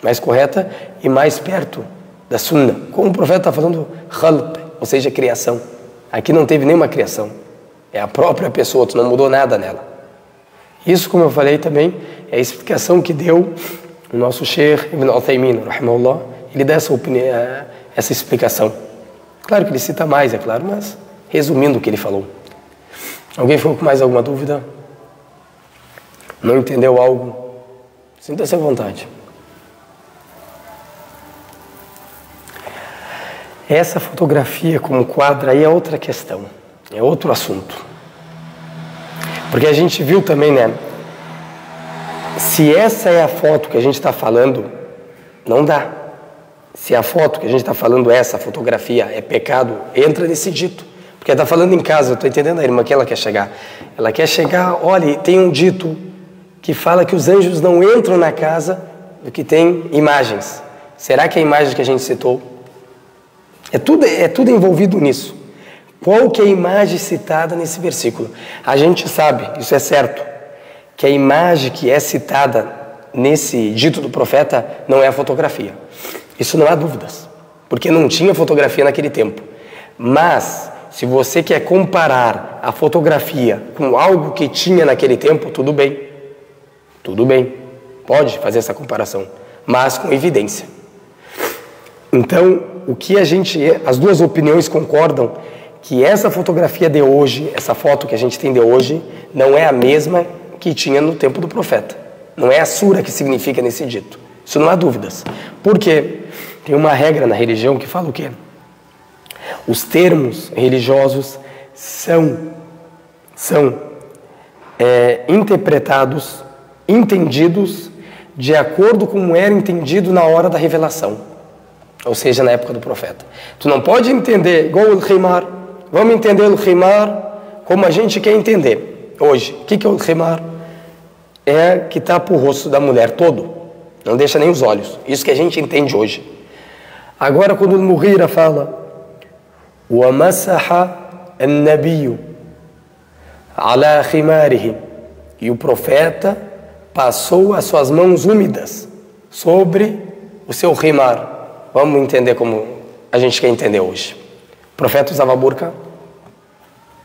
Mais correta e mais perto da sunna. Como o profeta está falando, khalq, ou seja, criação. Aqui não teve nenhuma criação. É a própria pessoa, tu não mudou nada nela. Isso, como eu falei também, é a explicação que deu o nosso Sheikh Ibn Uthaymin, rahimahullah. Ele dá essa opinião, essa explicação. Claro que ele cita mais, é claro, mas resumindo o que ele falou. Alguém ficou com mais alguma dúvida? Não entendeu algo? Sinta-se à vontade. Essa fotografia como quadro aí é outra questão, é outro assunto. Porque a gente viu também, né? Se essa é a foto que a gente está falando, não dá. Se a foto que a gente está falando, essa fotografia, é pecado, entra nesse dito. Porque ela está falando em casa, eu estou entendendo a irmã que ela quer chegar. Ela quer chegar, olha, tem um dito que fala que os anjos não entram na casa do que tem imagens. Será que é a imagem que a gente citou? É tudo envolvido nisso. Qual que é a imagem citada nesse versículo? A gente sabe, isso é certo, que a imagem que é citada nesse dito do profeta não é a fotografia. Isso não há dúvidas, porque não tinha fotografia naquele tempo. Mas, se você quer comparar a fotografia com algo que tinha naquele tempo, tudo bem. Tudo bem, pode fazer essa comparação, mas com evidência. Então, as duas opiniões concordam que essa fotografia de hoje, essa foto que a gente tem de hoje, não é a mesma que tinha no tempo do profeta. Não é a sura que significa nesse dito. Isso não há dúvidas. Por quê? Tem uma regra na religião que fala o quê? Os termos religiosos são interpretados, entendidos de acordo com como era entendido na hora da revelação, ou seja, na época do profeta. Tu não pode entender igual o khimar. Vamos entender o khimar como a gente quer entender hoje. O que é o khimar? É que tapa o rosto da mulher todo, não deixa nem os olhos. Isso que a gente entende hoje. Agora, quando o Mughira fala وَمَسَحَ النَّبِيُّ عَلَى خِمَارِهِ, e o profeta passou as suas mãos úmidas sobre o seu khimar. Vamos entender como a gente quer entender hoje. O profeta usava burca,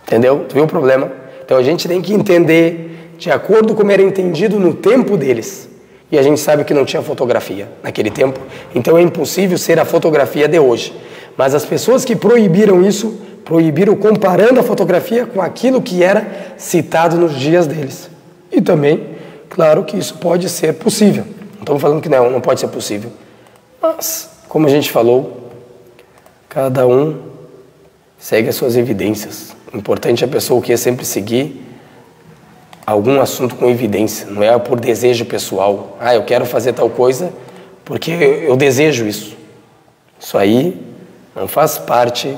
entendeu? Tu viu o problema? Então a gente tem que entender de acordo com como era entendido no tempo deles. E a gente sabe que não tinha fotografia naquele tempo, então é impossível ser a fotografia de hoje. Mas as pessoas que proibiram isso, proibiram comparando a fotografia com aquilo que era citado nos dias deles. E também, claro que isso pode ser possível. Não estamos falando que não pode ser possível. Mas, como a gente falou, cada um segue as suas evidências. O importante é a pessoa que é sempre seguir algum assunto com evidência. Não é por desejo pessoal. Eu quero fazer tal coisa porque eu desejo isso. Isso aí não faz parte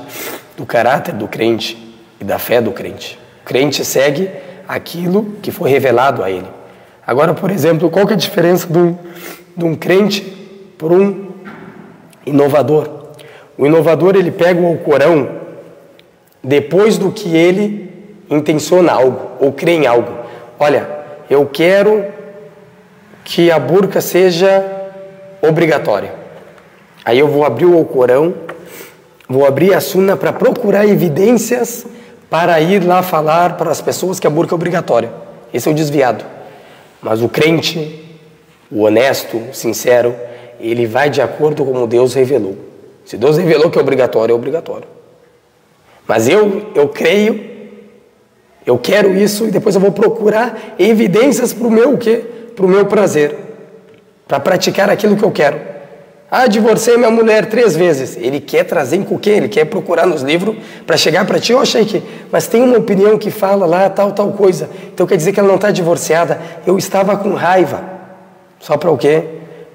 do caráter do crente e da fé do crente. O crente segue aquilo que foi revelado a ele. Agora, por exemplo, qual que é a diferença de um crente por um inovador? O inovador, ele pega o Alcorão depois do que ele intenciona algo ou crê em algo. Olha, eu quero que a burca seja obrigatória. Aí eu vou abrir o Alcorão, vou abrir a Sunna para procurar evidências para ir lá falar para as pessoas que a burca é obrigatória. Esse é o desviado. Mas o crente, o honesto, o sincero, ele vai de acordo com como Deus revelou. Se Deus revelou que é obrigatório, é obrigatório. Mas eu creio, eu quero isso e depois eu vou procurar evidências para o meu quê? Para o meu prazer, para praticar aquilo que eu quero. Divorciei minha mulher 3 vezes. Ele quer trazer com o quê? Ele quer procurar nos livros para chegar para ti, Sheikh, mas tem uma opinião que fala lá tal coisa. Então quer dizer que ela não está divorciada. Eu estava com raiva. Só para o quê?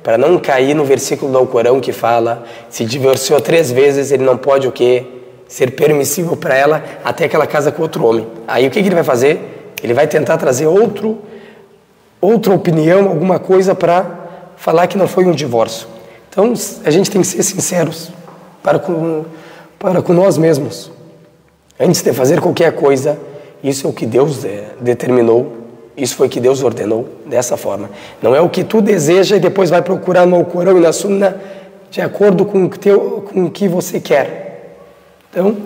Para não cair no versículo do Alcorão que fala, se divorciou 3 vezes, ele não pode o quê? Ser permissível para ela até que ela casa com outro homem. Aí o que ele vai fazer? Ele vai tentar trazer outra opinião, alguma coisa para falar que não foi um divórcio. Então, a gente tem que ser sinceros para com nós mesmos. Antes de fazer qualquer coisa, isso é o que Deus determinou, isso foi o que Deus ordenou, dessa forma. Não é o que tu deseja e depois vai procurar no Alcorão e na Sunna de acordo com o que você quer. Então,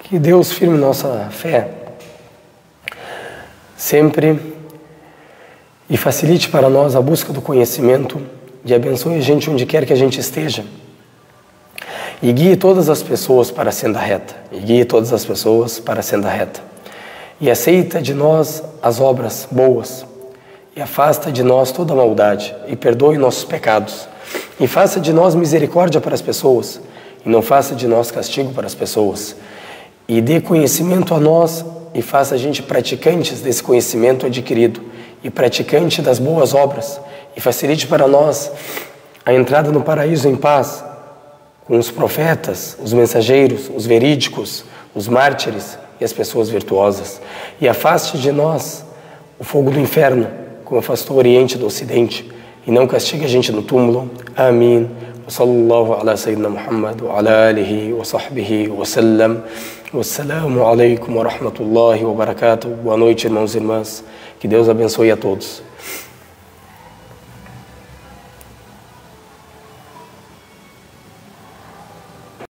que Deus firme nossa fé sempre e facilite para nós a busca do conhecimento, e abençoe a gente onde quer que a gente esteja. E guie todas as pessoas para a senda reta. E aceita de nós as obras boas. E afasta de nós toda a maldade. E perdoe nossos pecados. E faça de nós misericórdia para as pessoas. E não faça de nós castigo para as pessoas. E dê conhecimento a nós e faça a gente praticantes desse conhecimento adquirido. E praticante das boas obras. E facilite para nós a entrada no paraíso em paz, com os profetas, os mensageiros, os verídicos, os mártires e as pessoas virtuosas. E afaste de nós o fogo do inferno, como afastou o Oriente do Ocidente, e não castigue a gente no túmulo. Amém. Sallallahu ala sayyidina Muhammad wa ala alihi wa sahbihi wa sallam. Wassalamu alaikum wa rahmatullahi wa barakatuh. Boa noite, irmãos e irmãs. Que Deus abençoe a todos.